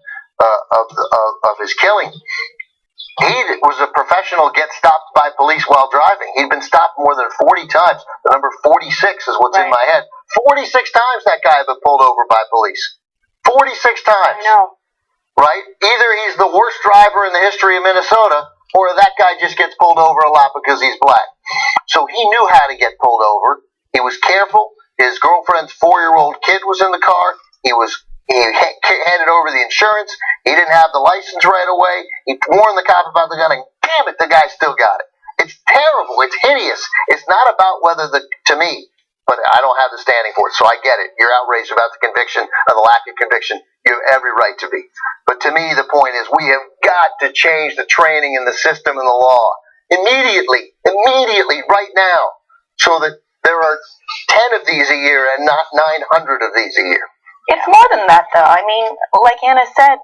of his killing. He was a professional get stopped by police while driving. He'd been stopped more than 40 times. The number 46 is what's in my head. 46 times that guy had been pulled over by police. 46 times. I know. Right? Either he's the worst driver in the history of Minnesota, or that guy just gets pulled over a lot because he's black. So he knew how to get pulled over. He was careful. His girlfriend's 4-year-old kid was in the car. He handed over the insurance. He didn't have the license right away. He warned the cop about the gun, and damn it, the guy still got it. It's terrible. It's hideous. It's not about whether to me, but I don't have the standing for it, so I get it. You're outraged about the conviction or the lack of conviction. You have every right to be. But to me, the point is we have got to change the training and the system and the law immediately, right now, so that there are 10 of these a year and not 900 of these a year. It's more than that, though. I mean, like Anna said,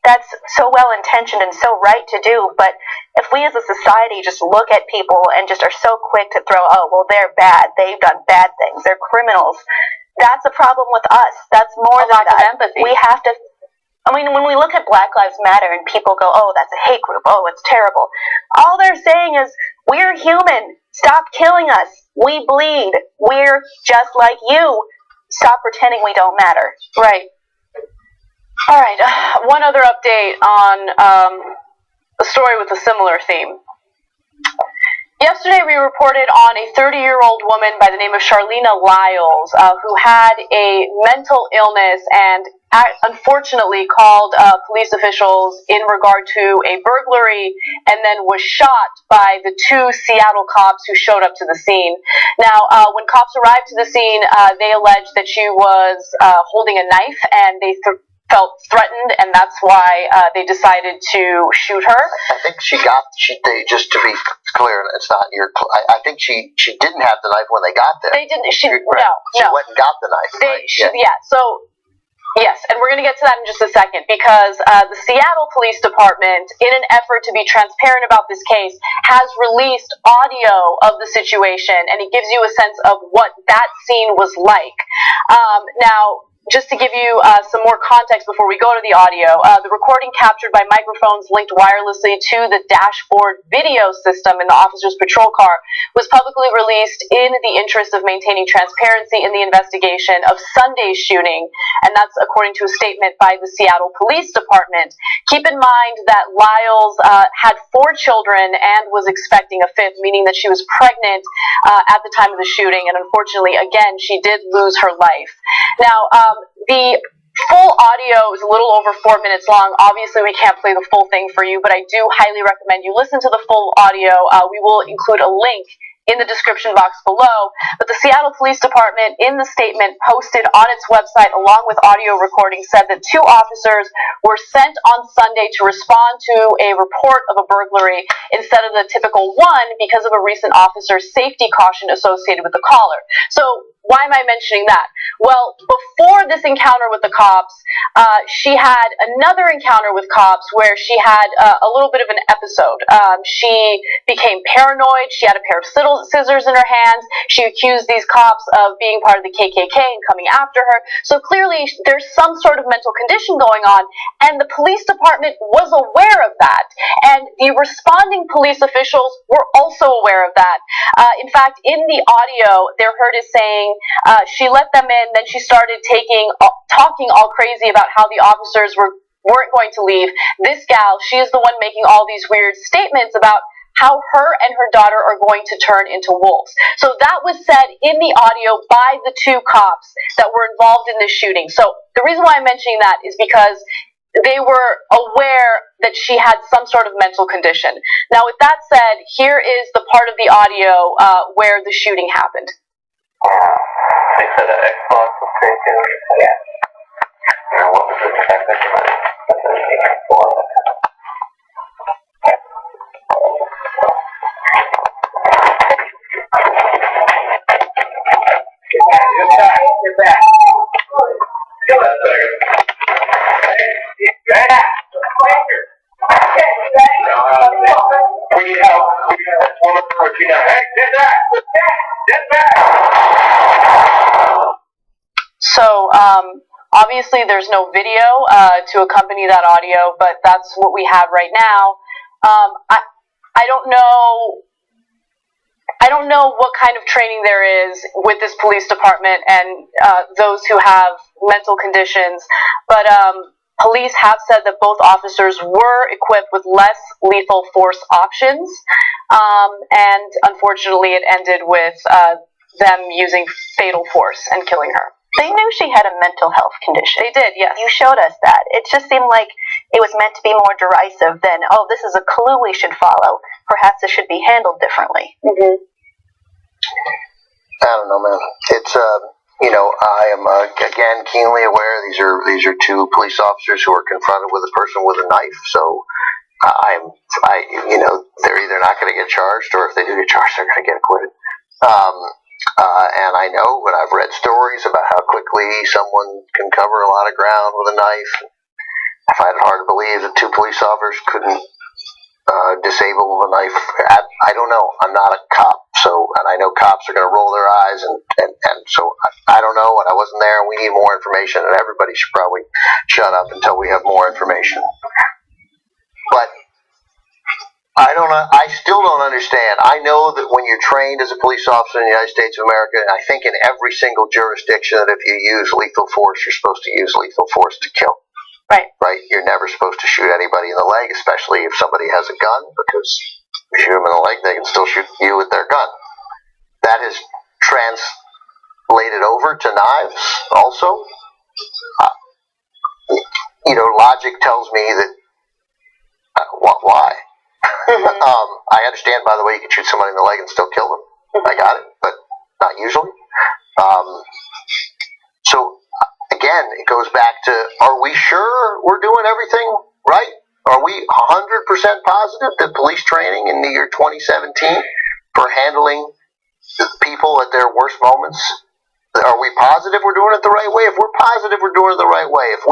that's so well-intentioned and so right to do, but if we as a society just look at people and just are so quick to throw, oh, well, they're bad, they've done bad things, they're criminals, that's a problem with us. That's more than that. Empathy. We have to, when we look at Black Lives Matter and people go, oh, that's a hate group, oh, it's terrible, all they're saying is, we're human, stop killing us, we bleed, we're just like you, stop pretending we don't matter. Right. All right, one other update on a story with a similar theme. Yesterday we reported on a 30-year-old woman by the name of Charlena Lyles who had a mental illness and unfortunately called police officials in regard to a burglary and then was shot by the 2 Seattle cops who showed up to the scene. Now, when cops arrived to the scene, they alleged that she was holding a knife and they felt threatened, and that's why they decided to shoot her. I think just to be clear, it's not your. I think she didn't have the knife when they got there. They didn't. She went and got the knife. Yes, and we're going to get to that in just a second because the Seattle Police Department, in an effort to be transparent about this case, has released audio of the situation, and it gives you a sense of what that scene was like. Now, just to give you some more context before we go to the audio, the recording captured by microphones linked wirelessly to the dashboard video system in the officer's patrol car was publicly released in the interest of maintaining transparency in the investigation of Sunday's shooting, and that's according to a statement by the Seattle Police Department. Keep in mind that Lyles had 4 children and was expecting a 5th, meaning that she was pregnant at the time of the shooting, and unfortunately, again, she did lose her life. Now, the full audio is a little over 4 minutes long. Obviously, we can't play the full thing for you, but I do highly recommend you listen to the full audio. We will include a link in the description box below. But the Seattle Police Department, in the statement posted on its website along with audio recording, said that 2 officers were sent on Sunday to respond to a report of a burglary instead of the typical 1 because of a recent officer's safety caution associated with the caller. So why am I mentioning that? Well, before this encounter with the cops, she had another encounter with cops where she had a little bit of an episode. She became paranoid. She had a pair of scissors in her hands. She accused these cops of being part of the KKK and coming after her. So clearly there's some sort of mental condition going on, and the police department was aware of that. And the responding police officials were also aware of that. In fact, in the audio, they're heard as saying she let them in, then she started talking all crazy about how the officers weren't going to leave. This gal, she is the one making all these weird statements about how her and her daughter are going to turn into wolves. So that was said in the audio by the 2 cops that were involved in this shooting. So the reason why I'm mentioning that is because they were aware that she had some sort of mental condition. Now, with that said, here is the part of the audio where the shooting happened. They said an Xbox was taken. Yeah. And what was the technical money? Get back. Get back. Give us a second. Hey, get back. We need help. We got a woman for you now. Hey, get back. Get back. So, obviously there's no video to accompany that audio, but that's what we have right now. I don't know what kind of training there is with this police department and those who have mental conditions, but police have said that both officers were equipped with less lethal force options, and unfortunately it ended with them using fatal force and killing her. They knew she had a mental health condition. They did, yes. You showed us that. It just seemed like it was meant to be more derisive than, oh, this is a clue we should follow. Perhaps it should be handled differently. Mm-hmm. I don't know, man. It's I am again keenly aware these are 2 police officers who are confronted with a person with a knife. So they're either not going to get charged, or if they do get charged, they're going to get acquitted. And I know, but I've read stories about how quickly someone can cover a lot of ground with a knife. I find it hard to believe that 2 police officers couldn't disable with a knife. I don't know. I'm not a cop, and I know cops are going to roll their eyes, and so I don't know, and I wasn't there, and we need more information, and everybody should probably shut up until we have more information. But I still don't understand. I know that when you're trained as a police officer in the United States of America, and I think in every single jurisdiction, that if you use lethal force, you're supposed to use lethal force to kill. Right. Right? You're never supposed to shoot anybody in the leg, especially if somebody has a gun, because if you shoot them in the leg, they can still shoot you with their gun. That is translated over to knives also. Logic tells me that why? I understand, by the way, you can shoot somebody in the leg and still kill them. I got it, but not usually. So, again, it goes back to, are we sure we're doing everything right? Are we 100% positive that police training in the year 2017 for handling people at their worst moments, are we positive we're doing it the right way? If we're positive we're doing it the right way, if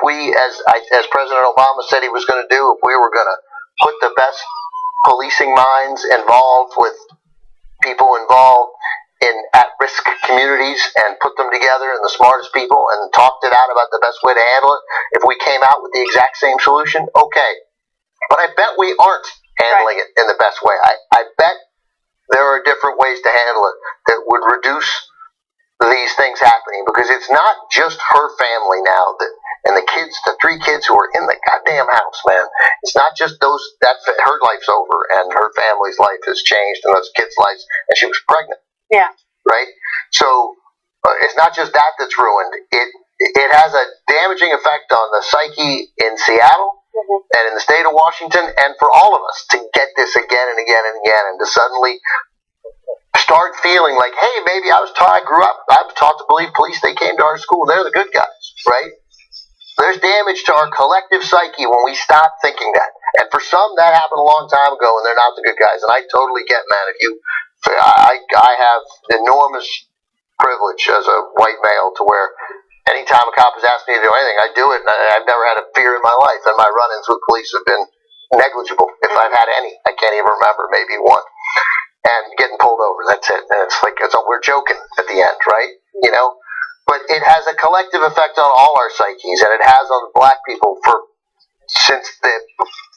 we as President Obama said he was going to do, if we were going to put the best policing minds involved with people involved in at-risk risk communities and put them together and the smartest people and talked it out about the best way to handle it. If we came out with the exact same solution, okay. But I bet we aren't handling it in the best way. I bet there are different ways to handle it that would reduce these things happening, because it's not just her family now and the kids, the 3 kids who are in the goddamn house, man. It's not just those, that her life's over and her family's life has changed and those kids' lives, and she was pregnant. Yeah. Right? So it's not just that that's ruined. It has a damaging effect on the psyche in Seattle and in the state of Washington, and for all of us to get this again and again and again, and to suddenly start feeling like, hey, maybe I was taught, I grew up, I was taught to believe police, they came to our school, they're the good guys, right? There's damage to our collective psyche when we stop thinking that. And for some, that happened a long time ago, and they're not the good guys. And I totally get, man, I have enormous privilege as a white male to where anytime a cop has asked me to do anything, I do it, and I've never had a fear in my life. And my run-ins with police have been negligible, if I've had any. I can't even remember, maybe one. And getting pulled over, that's it. And it's like, we're joking at the end, right? You know? But it has a collective effect on all our psyches, and it has on black people since the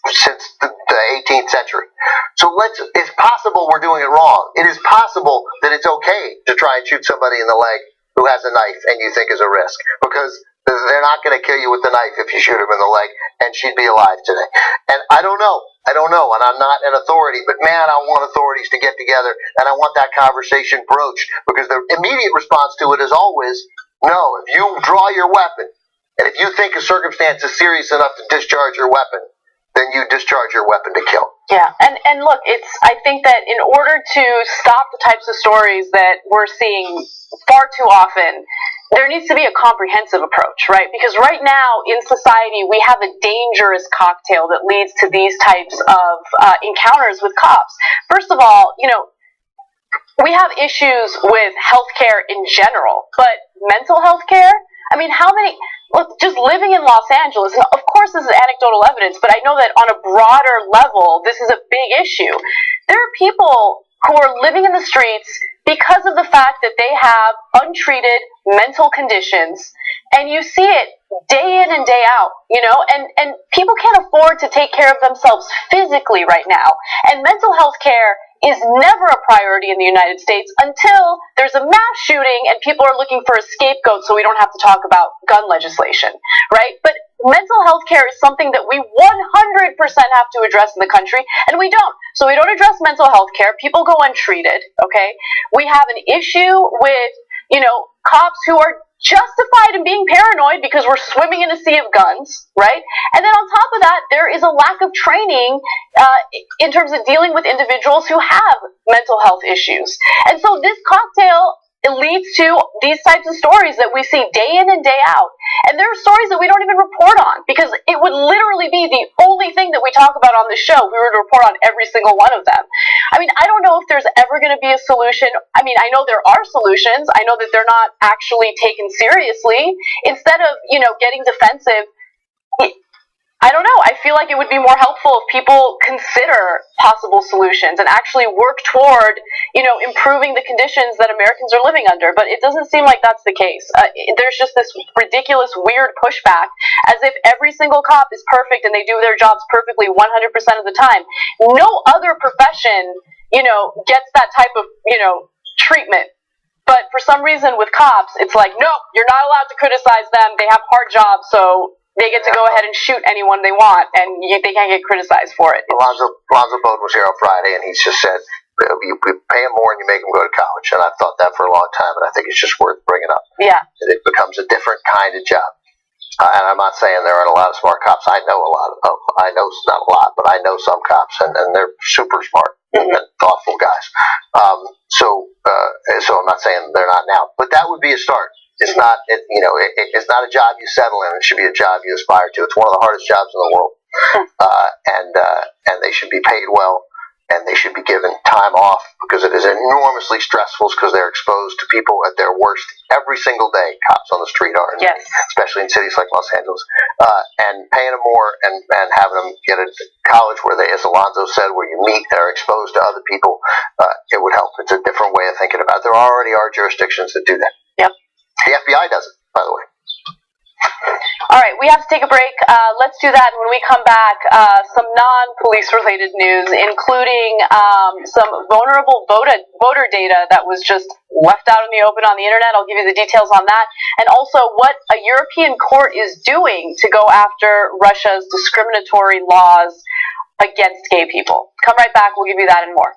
18th century. So it's possible we're doing it wrong. It is possible that it's okay to try and shoot somebody in the leg who has a knife and you think is a risk, because they're not going to kill you with the knife if you shoot him in the leg, and she'd be alive today. And I don't know, and I'm not an authority, but man, I want authorities to get together, and I want that conversation broached, because the immediate response to it is always, no, if you draw your weapon, and if you think a circumstance is serious enough to discharge your weapon, then you discharge your weapon to kill. Yeah, and look, I think that in order to stop the types of stories that we're seeing far too often, there needs to be a comprehensive approach, right? Because right now in society, we have a dangerous cocktail that leads to these types of encounters with cops. First of all, we have issues with healthcare in general, but mental health care, I mean, look, just living in Los Angeles, of course this is anecdotal evidence, but I know that on a broader level, this is a big issue. There are people who are living in the streets because of the fact that they have untreated mental conditions, and you see it day in and day out, and people can't afford to take care of themselves physically right now, and mental health care is never a priority in the United States until there's a mass shooting and people are looking for a scapegoat so we don't have to talk about gun legislation, right? But mental health care is something that we 100% have to address in the country, and we don't. So we don't address mental health care. People go untreated, okay? We have an issue with, cops who are justified in being paranoid because we're swimming in a sea of guns, right? And then on top of that, there is a lack of training in terms of dealing with individuals who have mental health issues. And so this cocktail, it leads to these types of stories that we see day in and day out. And there are stories that we don't even report on, because it would literally be the only thing that we talk about on the show if we were to report on every single one of them. I mean, I don't know if there's ever going to be a solution. I mean, I know there are solutions. I know that they're not actually taken seriously. Instead of, getting defensive, I don't know. I feel like it would be more helpful if people consider possible solutions and actually work toward, improving the conditions that Americans are living under. But it doesn't seem like that's the case. There's just this ridiculous, weird pushback, as if every single cop is perfect and they do their jobs perfectly 100% of the time. No other profession, gets that type of, treatment. But for some reason with cops, it's like, no, you're not allowed to criticize them. They have hard jobs, so they get to go ahead and shoot anyone they want, and they can't get criticized for it. Alonzo Bowden was here on Friday, and he just said, you pay them more and you make them go to college. And I've thought that for a long time, and I think it's just worth bringing up. Yeah. It becomes a different kind of job. And I'm not saying there aren't a lot of smart cops. I know not a lot, but I know some cops, and they're super smart and thoughtful guys. So I'm not saying they're not now, but that would be a start. It's not, it's not a job you settle in. It should be a job you aspire to. It's one of the hardest jobs in the world, and they should be paid well. and they should be given time off because it is enormously stressful because they're exposed to people at their worst every single day. Cops on the street are, Yes. especially in cities like Los Angeles, and paying them more and having them get a college where they, as Alonzo said, where you meet and are exposed to other people, it would help. It's a different way of thinking about it. There already are jurisdictions that do that. Yep. The FBI does it, by the way. All right, we have to take a break. Let's do that. When we come back, some non-police related news, including some vulnerable voter data that was just left out in the open on the internet. I'll give you the details on that. And also what a European court is doing to go after Russia's discriminatory laws against gay people. Come right back. We'll give you that and more.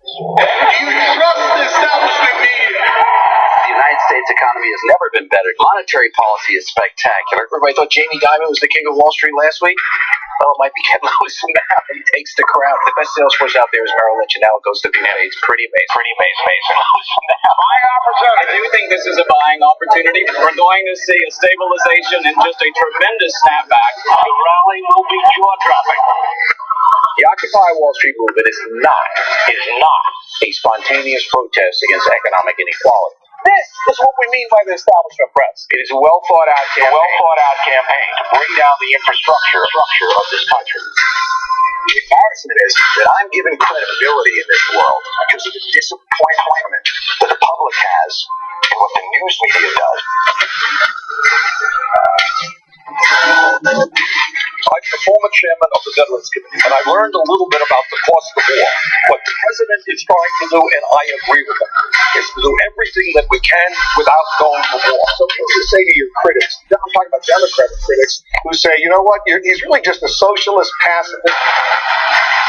Do you trust the establishment media? The United States economy has never been better. Monetary policy is spectacular. Everybody thought Jamie Dimon was the king of Wall Street last week. Well, it might be getting loose now. He takes the crowd. The best sales force out there is Merrill Lynch, and now it goes to VA. It's pretty amazing. Buying opportunity. I do think this is a buying opportunity. We're going to see a stabilization and just a tremendous snapback. The rally will be jaw-dropping. The Occupy Wall Street movement is not a spontaneous protest against economic inequality. This is what we mean by the establishment press. It is a well-thought out campaign to bring down the infrastructure of this country. The embarrassment is that I'm given credibility in this world because of the disappointment that the public has in what the news media does. I'm the former chairman of the Veterans Committee, and I learned a little bit about the cost of war. What the president is trying to do, and I agree with him, is to do everything that we can without going to war. So what do you say to your critics? I'm talking about Democratic critics who say, you know what, he's really just a socialist pacifist.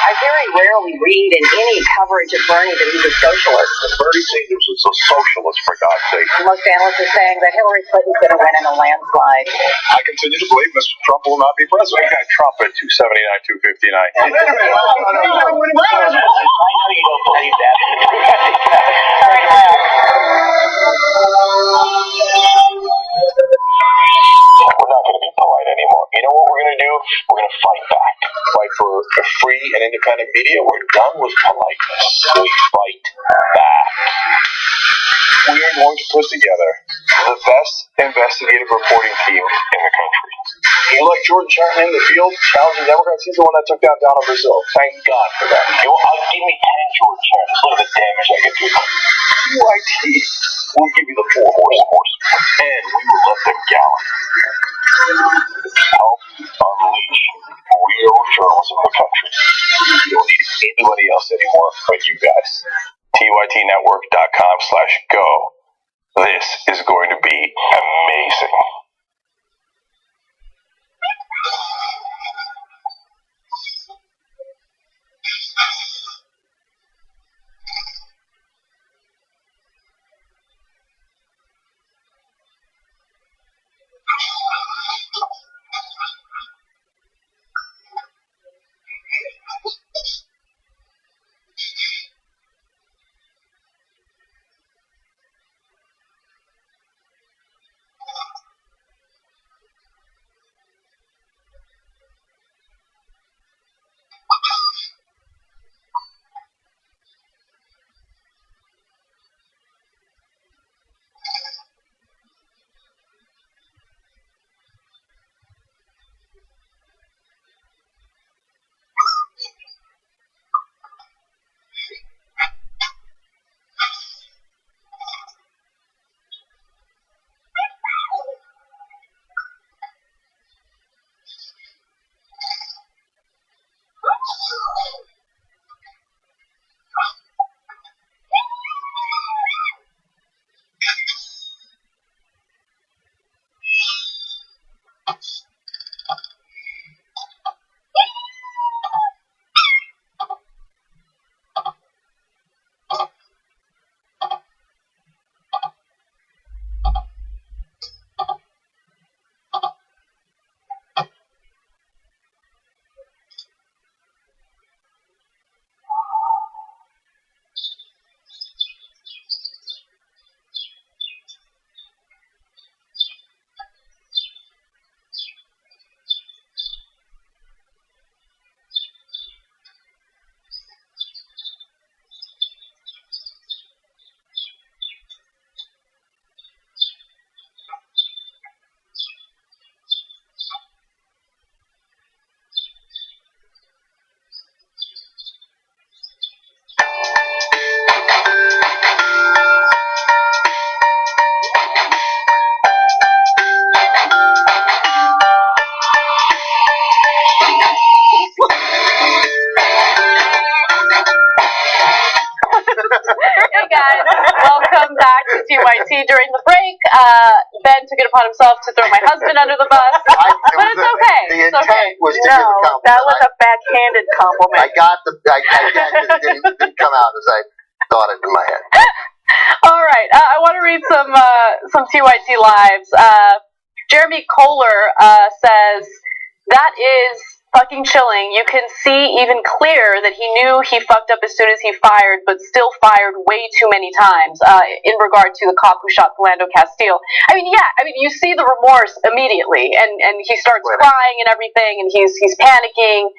I very rarely read in any coverage of Bernie that he's a socialist. Bernie Sanders is a socialist, for God's sake. Most analysts are saying that Hillary Clinton's going to win in a landslide. I continue to believe Mr. Trump will not be president. We got Trump at 279, 259. Wait a minute. I know you don't believe that. We're not going to be polite anymore. You know what we're going to do? We're going to fight back. Fight for a free and independent media. We're done with politeness. We fight back. We are going to put together the best investigative reporting team in the country. You like Jordan Chapman in the field, challenging Democrats? He's the one that took down Donald Brazil. Thank God for that. I'll give me 10 Jordan Chapmans. Look at the damage I can do. QIT will give you the 4 horse, and we will let them gallop. Help unleash real journalism in the country. You don't need anybody else anymore but you guys. TYTnetwork.com/go. This is going to be amazing. TYT during the break. Ben took it upon himself to throw my husband under the bus, but it's okay. The intent was to give a compliment. That was a backhanded compliment. I get that it didn't come out as I thought it in my head. All right, I want to read some TYT lives. Jeremy Kohler says, that is fucking chilling. You can see even clear that he knew he fucked up as soon as he fired, but still fired way too many times in regard to the cop who shot Philando Castile. I mean, you see the remorse immediately, and he starts crying and everything, and he's panicking.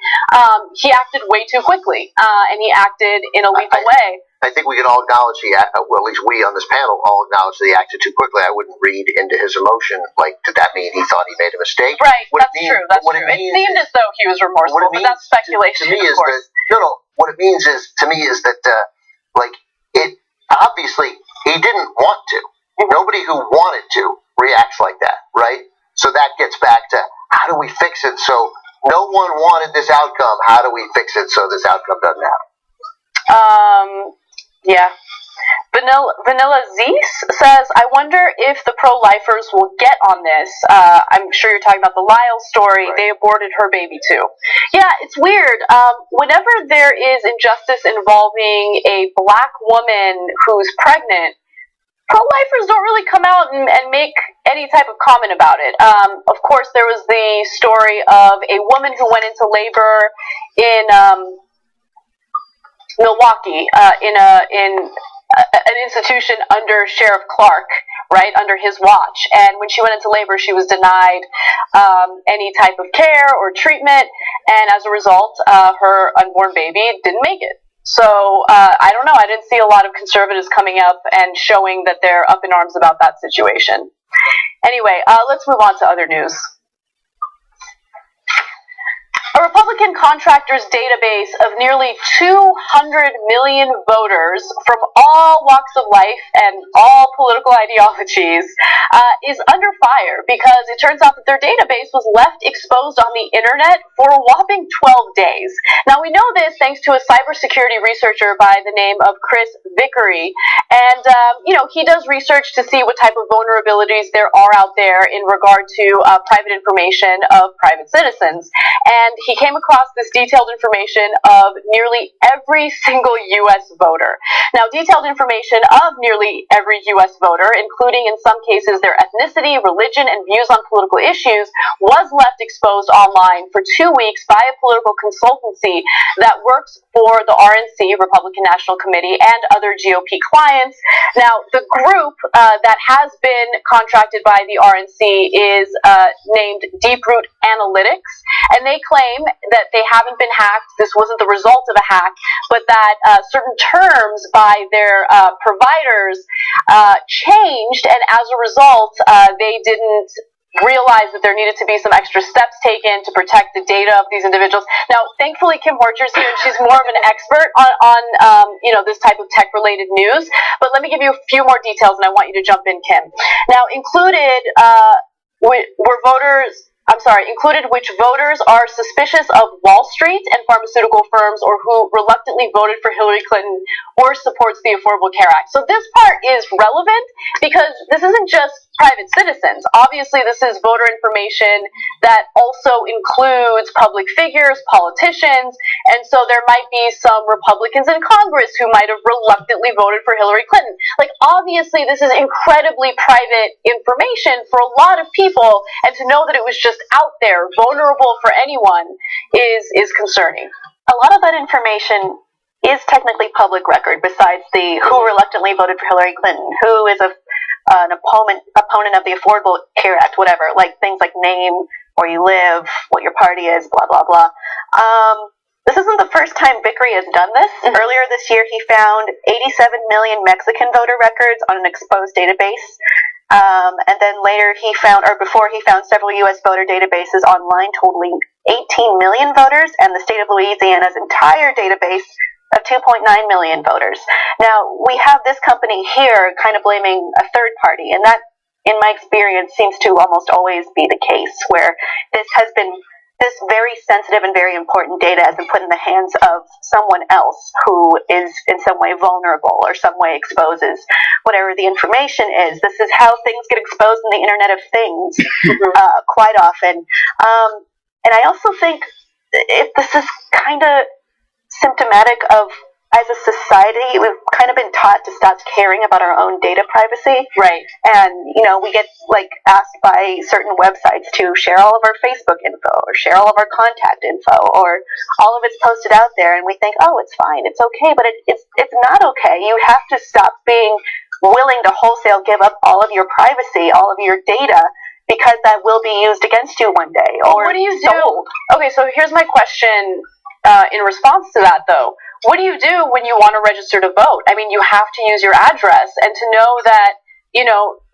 He acted way too quickly, and he acted in a lethal way. I think we can all acknowledge well, at least we on this panel all acknowledge that he acted too quickly. I wouldn't read into his emotion, like, did that mean he thought he made a mistake? Right, that's true. It seemed as though he was remorseful, but that's speculation, to me of course. What it means is, to me, is that, it obviously, he didn't want to. Nobody who wanted to reacts like that, right? So that gets back to, how do we fix it so no one wanted this outcome? How do we fix it so this outcome doesn't happen? Yeah. Vanilla Zeus says, I wonder if the pro-lifers will get on this. I'm sure you're talking about the Lyle story. Right. They aborted her baby too. Yeah, it's weird. Whenever there is injustice involving a black woman who's pregnant, pro-lifers don't really come out and make any type of comment about it. Of course, there was the story of a woman who went into labor in Milwaukee, in an institution under Sheriff Clark, right, under his watch. And when she went into labor, she was denied any type of care or treatment, and as a result, her unborn baby didn't make it. So, I don't know, I didn't see a lot of conservatives coming up and showing that they're up in arms about that situation. Anyway, let's move on to other news. A Republican contractors database of nearly 200 million voters from all walks of life and all political ideologies is under fire because it turns out that their database was left exposed on the internet for a whopping 12 days. Now, we know this thanks to a cybersecurity researcher by the name of Chris Vickery, and he does research to see what type of vulnerabilities there are out there in regard to private information of private citizens. And he came across this detailed information of nearly every single U.S. voter. Now, detailed information of nearly every U.S. voter, including in some cases their ethnicity, religion, and views on political issues, was left exposed online for 2 weeks by a political consultancy that works for the RNC, Republican National Committee, and other GOP clients. Now, the group that has been contracted by the RNC is named Deeproot Analytics, and they claim that they haven't been hacked. This wasn't the result of a hack, but that certain terms by their providers changed, and as a result, they didn't realize that there needed to be some extra steps taken to protect the data of these individuals. Now, thankfully, Kim Horcher's here, and she's more of an expert on this type of tech-related news. But let me give you a few more details, and I want you to jump in, Kim. Now, included which voters are suspicious of Wall Street and pharmaceutical firms, or who reluctantly voted for Hillary Clinton or supports the Affordable Care Act. So this part is relevant because this isn't just private citizens. Obviously, this is voter information that also includes public figures, politicians, and so there might be some Republicans in Congress who might have reluctantly voted for Hillary Clinton. Like, obviously, this is incredibly private information for a lot of people, and to know that it was just out there, vulnerable for anyone, is concerning. A lot of that information is technically public record, besides the who reluctantly voted for Hillary Clinton, who is an opponent of the Affordable Care Act, whatever, like things like name, where you live, what your party is, blah, blah, blah. This isn't the first time Vickery has done this. Mm-hmm. Earlier this year, he found 87 million Mexican voter records on an exposed database. And then before he found several U.S. voter databases online totaling 18 million voters, and the state of Louisiana's entire database of 2.9 million voters. Now, we have this company here kind of blaming a third party, and that, in my experience, seems to almost always be the case, where this has been this very sensitive and very important data has been put in the hands of someone else who is in some way vulnerable or some way exposes whatever the information is. This is how things get exposed in the Internet of Things quite often. And I also think this is kind of symptomatic of, as a society, we've kind of been taught to stop caring about our own data privacy. Right. And, we get, asked by certain websites to share all of our Facebook info or share all of our contact info, or all of it's posted out there, and we think, oh, it's fine, it's okay, but it's not okay. You have to stop being willing to wholesale give up all of your privacy, all of your data, because that will be used against you one day. Or what do you do? sold. Okay, so here's my question in response to that, though. What do you do when you want to register to vote? I mean, you have to use your address, and to know that,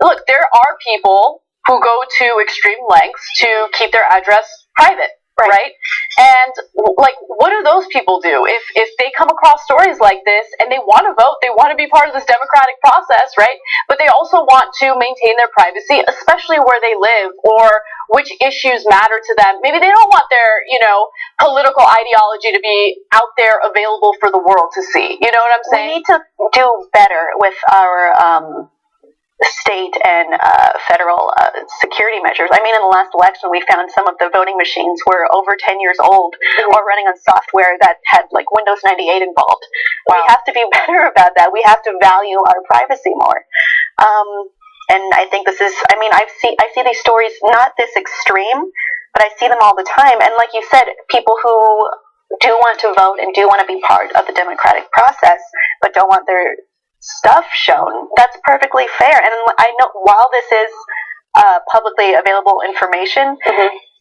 look, there are people who go to extreme lengths to keep their address private, right? And, what do those people do? If they come across stories like this and they want to vote, they want to be part of this democratic process, right? But they also want to maintain their privacy, especially where they live, or which issues matter to them. Maybe they don't want their, political ideology to be out there available for the world to see. You know what I'm saying? We need to do better with our state and federal security measures. I mean, in the last election, we found some of the voting machines were over 10 years old or running on software that had Windows 98 involved. Wow. We have to be better about that. We have to value our privacy more. And I think this is, I see these stories, not this extreme, but I see them all the time. And like you said, people who do want to vote and do want to be part of the democratic process, but don't want their stuff shown, that's perfectly fair. And I know while this is publicly available information,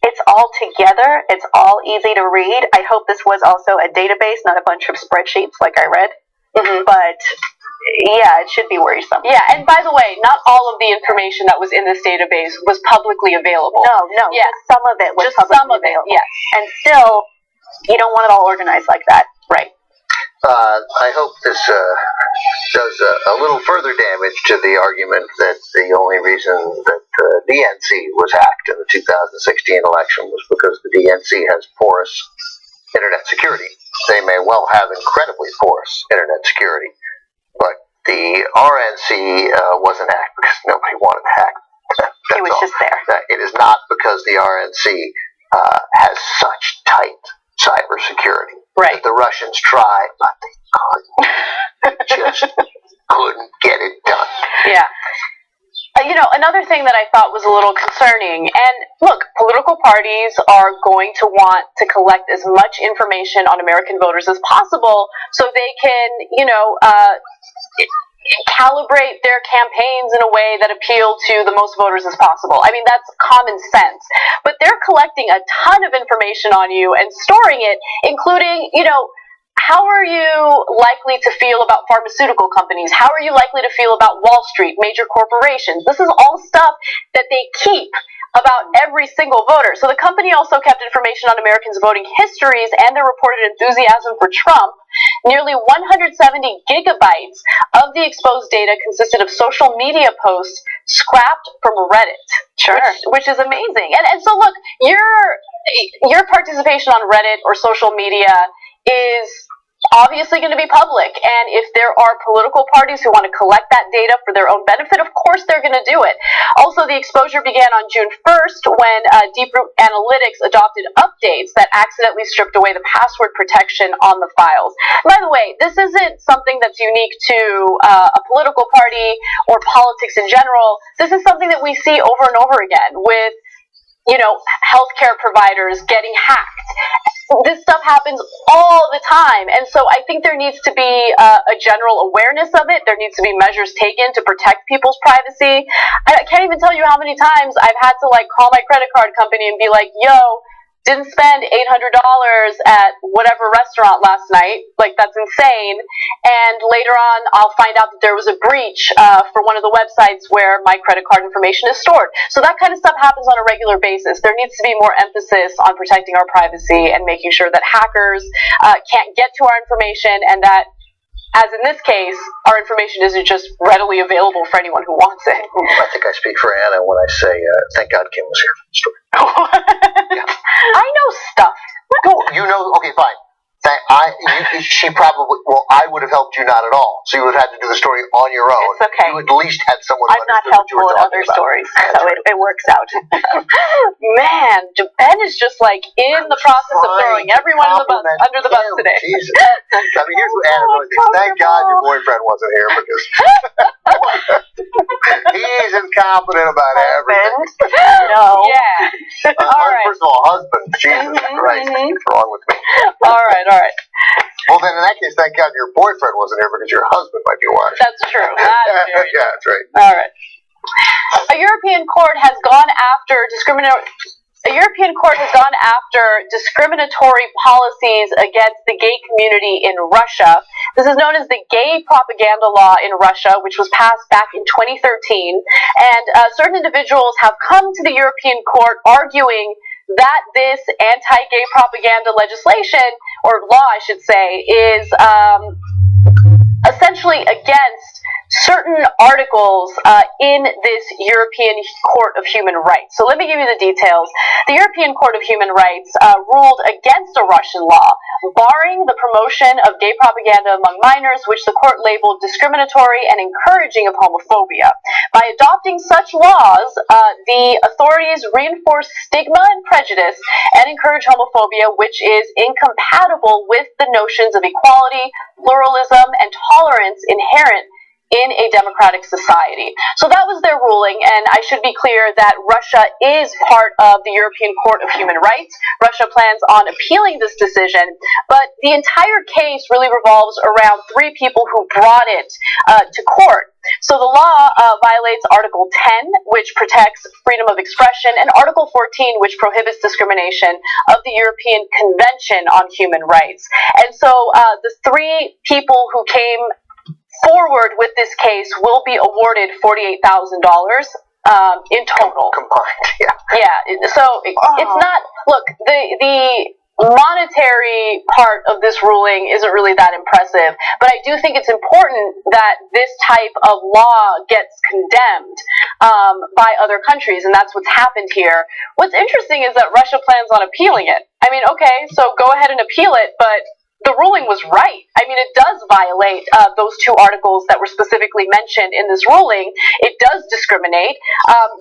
it's all together, it's all easy to read. I hope this was also a database, not a bunch of spreadsheets like I read. But yeah, it should be worrisome. Yeah, and by the way, not all of the information that was in this database was publicly available. No, yeah. Just some of it was just publicly some of available. it, yes. And still, you don't want it all organized like that. Right. I hope this does a little further damage to the argument that the only reason that the DNC was hacked in the 2016 election was because the DNC has porous internet security. They may well have incredibly porous internet security, but the RNC wasn't hacked because nobody wanted to hack. It was just there. It is not because the RNC has such tight cybersecurity. Right. That the Russians tried, but they couldn't. Just couldn't get it done. Yeah. Another thing that I thought was a little concerning, and look, political parties are going to want to collect as much information on American voters as possible so they can, calibrate their campaigns in a way that appeal to the most voters as possible. I mean, that's common sense. But they're collecting a ton of information on you and storing it, including, how are you likely to feel about pharmaceutical companies? How are you likely to feel about Wall Street, major corporations? This is all stuff that they keep about every single voter. So the company also kept information on Americans' voting histories and their reported enthusiasm for Trump. Nearly 170 gigabytes of the exposed data consisted of social media posts scrapped from Reddit. Sure. Which is amazing. And so look, your participation on Reddit or social media is obviously going to be public, and if there are political parties who want to collect that data for their own benefit, of course they're going to do it. Also, the exposure began on June 1st when Deeproot Analytics adopted updates that accidentally stripped away the password protection on the files. By the way, this isn't something that's unique to a political party or politics in general. This is something that we see over and over again with healthcare providers getting hacked. This stuff happens all the time, and so I think there needs to be a general awareness of it. There needs to be measures taken to protect people's privacy. I can't even tell you how many times I've had to call my credit card company and be like, yo, didn't spend $800 at whatever restaurant last night. That's insane. And later on, I'll find out that there was a breach for one of the websites where my credit card information is stored. So that kind of stuff happens on a regular basis. There needs to be more emphasis on protecting our privacy and making sure that hackers can't get to our information, and that as in this case, our information isn't just readily available for anyone who wants it. I think I speak for Anna when I say, thank God Kim was here for the story. I know stuff. No, you know, okay, fine. She probably, well, I would have helped you not at all. So you would have had to do the story on your own. It's okay. You at least had someone who I'm not understood what you were helpful in talking other about. stories, so it works out. Man, Ben is just like in the process of throwing everyone under the bus today. Jesus. I mean, here's what Anna really thinks. Thank God your boyfriend wasn't here because he's incompetent about everything. No. Yeah. All right. First of all, husband. Jesus Christ. What's wrong with me? All right. Well, then in that case, thank God your boyfriend wasn't here because your husband might be watching. That's true. Yeah, that's right. All right. A European court has gone after discriminatory policies against the gay community in Russia. This is known as the gay propaganda law in Russia, which was passed back in 2013. And certain individuals have come to the European court arguing that this anti-gay propaganda legislation, or law I should say, is essentially against certain articles in this European Court of Human Rights. So let me give you the details. The European Court of Human Rights ruled against a Russian law barring the promotion of gay propaganda among minors, which the court labeled discriminatory and encouraging of homophobia. By adopting such laws, the authorities reinforce stigma and prejudice and encourage homophobia, which is incompatible with the notions of equality, pluralism, and tolerance inherent in a democratic society. So that was their ruling, and I should be clear that Russia is part of the European Court of Human Rights. Russia plans on appealing this decision, but the entire case really revolves around three people who brought it to court. So the law violates Article 10, which protects freedom of expression, and Article 14, which prohibits discrimination of the European Convention on Human Rights. And so the three people who came forward with this case will be awarded $48,000 in total. Combined, yeah. Yeah, so it's not, look, the monetary part of this ruling isn't really that impressive, but I do think it's important that this type of law gets condemned by other countries, and that's what's happened here. What's interesting is that Russia plans on appealing it. I mean, okay, so go ahead and appeal it, but the ruling was right. I mean, it does violate those two articles that were specifically mentioned in this ruling. It does discriminate.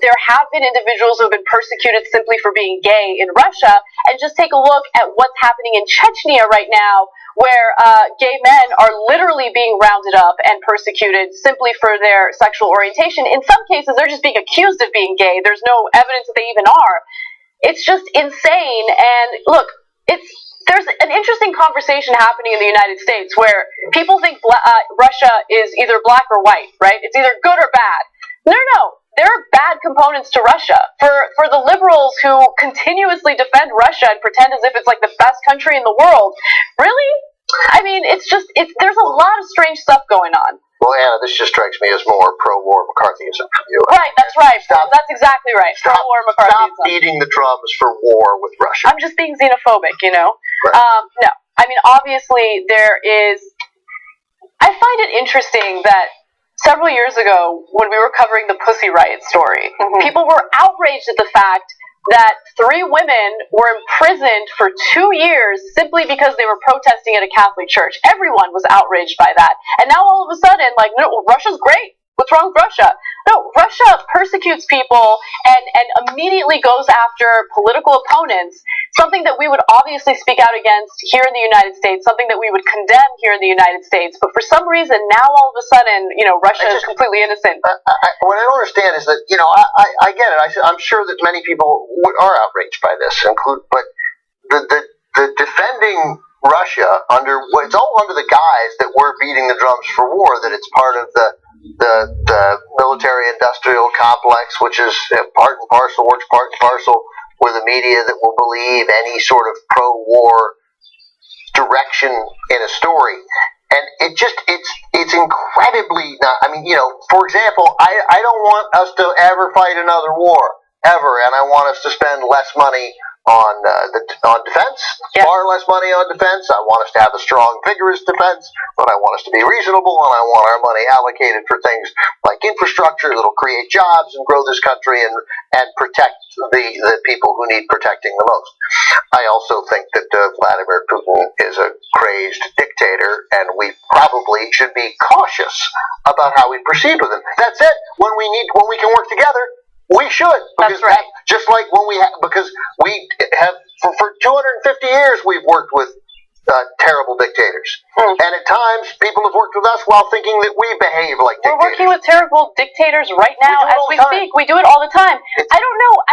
There have been individuals who have been persecuted simply for being gay in Russia. And just take a look at what's happening in Chechnya right now, where gay men are literally being rounded up and persecuted simply for their sexual orientation. In some cases, they're just being accused of being gay. There's no evidence that they even are. It's just insane. And look, there's an interesting conversation happening in the United States where people think Russia is either black or white, right? It's either good or bad. No. There are bad components to Russia. For the liberals who continuously defend Russia and pretend as if it's like the best country in the world, really? I mean, there's a lot of strange stuff going on. Well, Anna, this just strikes me as more pro-war McCarthyism from you. Right, that's right. That's exactly right. Pro-war McCarthyism. Stop beating the drums for war with Russia. I'm just being xenophobic, you know? Right. No. I mean, obviously, I find it interesting that several years ago, when we were covering the Pussy Riot story, people were outraged at the fact that 3 women were imprisoned for 2 years simply because they were protesting at a Catholic church. Everyone was outraged by that. And now all of a sudden, like, no, Russia's great. What's wrong with Russia? No, Russia persecutes people and immediately goes after political opponents, something that we would obviously speak out against here in the United States, something that we would condemn here in the United States. But for some reason, now all of a sudden, Russia is completely innocent. What I don't understand is that, I get it. I'm sure that many people are outraged by this, but the defending Russia it's all under the guise that we're beating the drums for war, that it's part of the military-industrial complex, which is part and parcel with a media that will believe any sort of pro-war direction in a story. And it's incredibly not, for example, I don't want us to ever fight another war, ever, and I want us to spend less money on defense. Far less money on defense. I want us to have a strong, vigorous defense, but I want us to be reasonable, and I want our money allocated for things like infrastructure that'll create jobs and grow this country and protect the people who need protecting the most. I also think that Vladimir Putin is a crazed dictator, and we probably should be cautious about how we proceed with him. That said, when we can work together, we should. Because that's right. Just like when because we have for 250 years we've worked with terrible dictators, and at times people have worked with us while thinking that we behave like dictators. We're working with terrible dictators right now as we speak. We do it all the time. I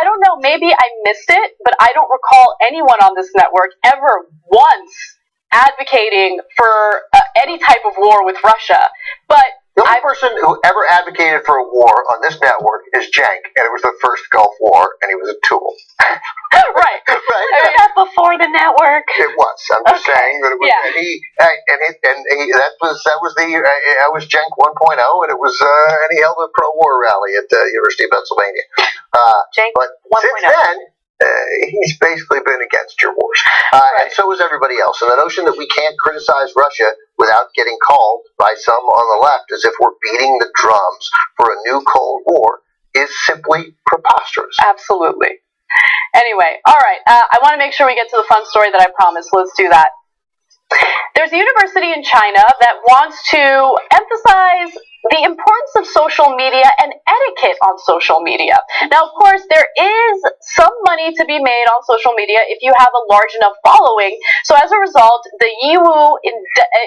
don't know. Maybe I missed it, but I don't recall anyone on this network ever once advocating for any type of war with Russia. But the only person who ever advocated for a war on this network is Cenk, and it was the first Gulf War, and he was a tool. Right. Was that before the network? It was. I'm just saying that it was. Yeah. That was Cenk 1.0, and it was and he held a pro-war rally at the University of Pennsylvania. Cenk but 1.0. Since then, he's basically been against your wars, and so is everybody else. And the notion that we can't criticize Russia without getting called by some on the left as if we're beating the drums for a new Cold War is simply preposterous. Absolutely. Anyway, all right. I want to make sure we get to the fun story that I promised. Let's do that. There's a university in China that wants to emphasize the importance of social media and etiquette on social media. Now, of course, there is some money to be made on social media if you have a large enough following. So as a result, the Yiwu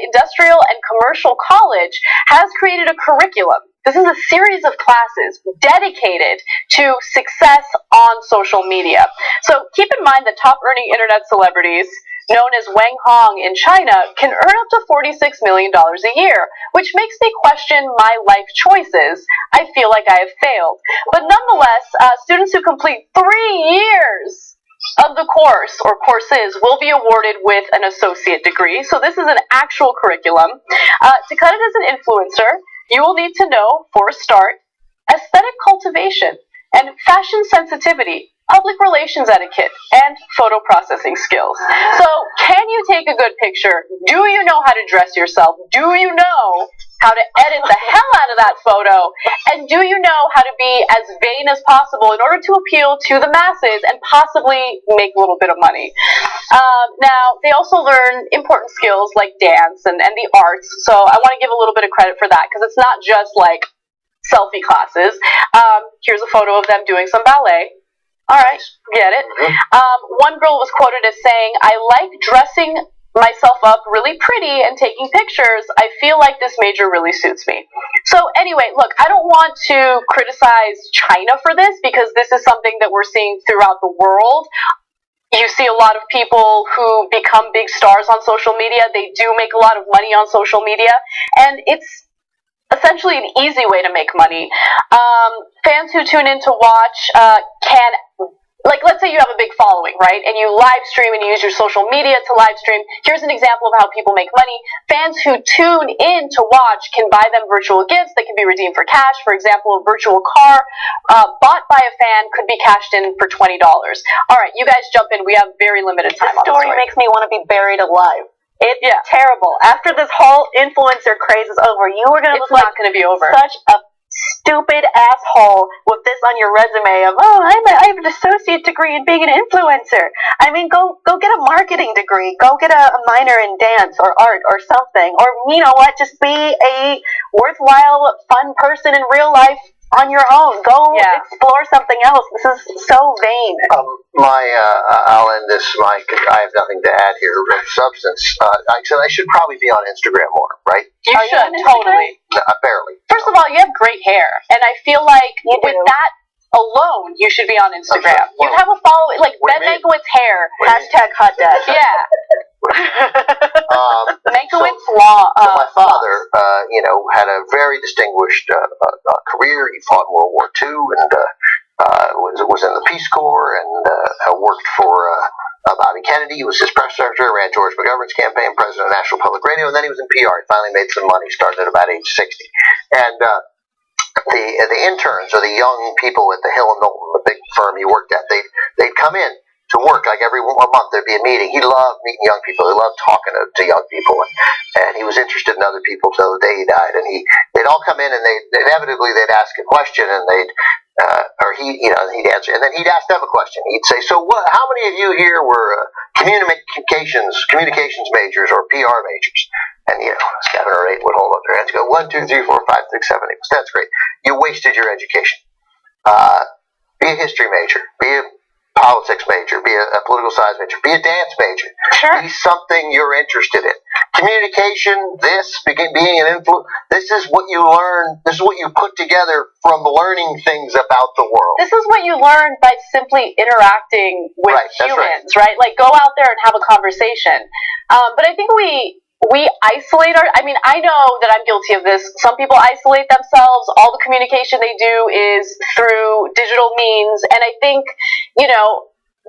Industrial and Commercial College has created a curriculum. This is a series of classes dedicated to success on social media. So keep in mind that top earning internet celebrities known as Wang Hong in China can earn up to $46 million a year, which makes me question my life choices. I feel like I have failed. But nonetheless, students who complete 3 years of the course or courses will be awarded with an associate degree. So this is an actual curriculum. To cut it as an influencer, you will need to know, for a start, aesthetic cultivation and fashion sensitivity, public relations etiquette, and photo processing skills. So, can you take a good picture? Do you know how to dress yourself? Do you know how to edit the hell out of that photo? And do you know how to be as vain as possible in order to appeal to the masses and possibly make a little bit of money? Now, they also learn important skills like dance and the arts. So, I want to give a little bit of credit for that because it's not just like selfie classes. Here's a photo of them doing some ballet. All right, get it. One girl was quoted as saying, "I like dressing myself up really pretty and taking pictures. I feel like this major really suits me." So anyway, look, I don't want to criticize China for this because this is something that we're seeing throughout the world. You see a lot of people who become big stars on social media. They do make a lot of money on social media, and it's essentially an easy way to make money. Fans who tune in to watch can, like, let's say you have a big following, right? And you live stream and you use your social media to live stream. Here's an example of how people make money. Fans who tune in to watch can buy them virtual gifts that can be redeemed for cash. For example, a virtual car bought by a fan could be cashed in for $20. All right, you guys jump in. We have very limited time on this story. This story makes me want to be buried alive. It's terrible. After this whole influencer craze is over, you are going to look like going to be over. Such a stupid asshole with this on your resume of, I have an associate degree in being an influencer. I mean, go get a marketing degree. Go get a minor in dance or art or something. Or, you know what, just be a worthwhile, fun person in real life on your own. Go explore something else. This is so vain. I'll end this, Mike. I have nothing to add here of substance. I said I should probably be on Instagram more, right? You should, totally. Barely. First of all, you have great hair, and I feel like with that alone, you should be on Instagram. You have a following, like Ben Mankiewicz hair. Hashtag hot dad. Yeah. Mankiewicz law. My father, had a very distinguished career. He fought in World War II and was in the Peace Corps and worked for Bobby Kennedy. He was his press secretary, ran George McGovern's campaign, president of National Public Radio, and then he was in PR. He finally made some money, started at about age 60. And the interns or the young people at the Hill and Knowlton, the big firm he worked at, they'd come in to work. Like every month there'd be a meeting. He loved meeting young people. He loved talking to young people, and he was interested in other people till the day he died. And they'd all come in, and they'd ask a question, and he'd answer, and then he'd ask them a question. He'd say, "So what? How many of you here were communications majors or PR majors?" And 7 or 8 would hold up their hands, go 1, 2, 3, 4, 5, 6, 7, 8. That's great. You wasted your education. Be a history major. Be a politics major. Be a political science major. Be a dance major. Sure. Be something you're interested in. Communication. Being an influence. This is what you learn. This is what you put together from learning things about the world. This is what you learn by simply interacting with humans, right? Like, go out there and have a conversation. But I think we isolate I know that I'm guilty of this. Some people isolate themselves. All the communication they do is through digital means. And I think,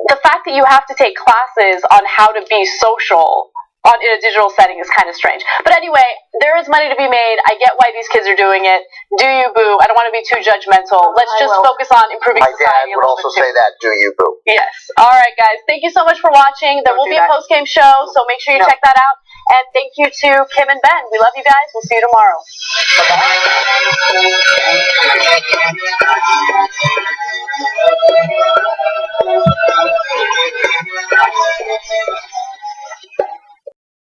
the fact that you have to take classes on how to be social in a digital setting is kind of strange. But anyway, there is money to be made. I get why these kids are doing it. Do you boo? I don't want to be too judgmental. Let's just focus on improving society a little bit. My dad would also say that. Do you boo? Yes. All right, guys. Thank you so much for watching. There will be a post-game show, so make sure you check that out. And thank you to Kim and Ben. We love you guys. We'll see you tomorrow. Bye-bye.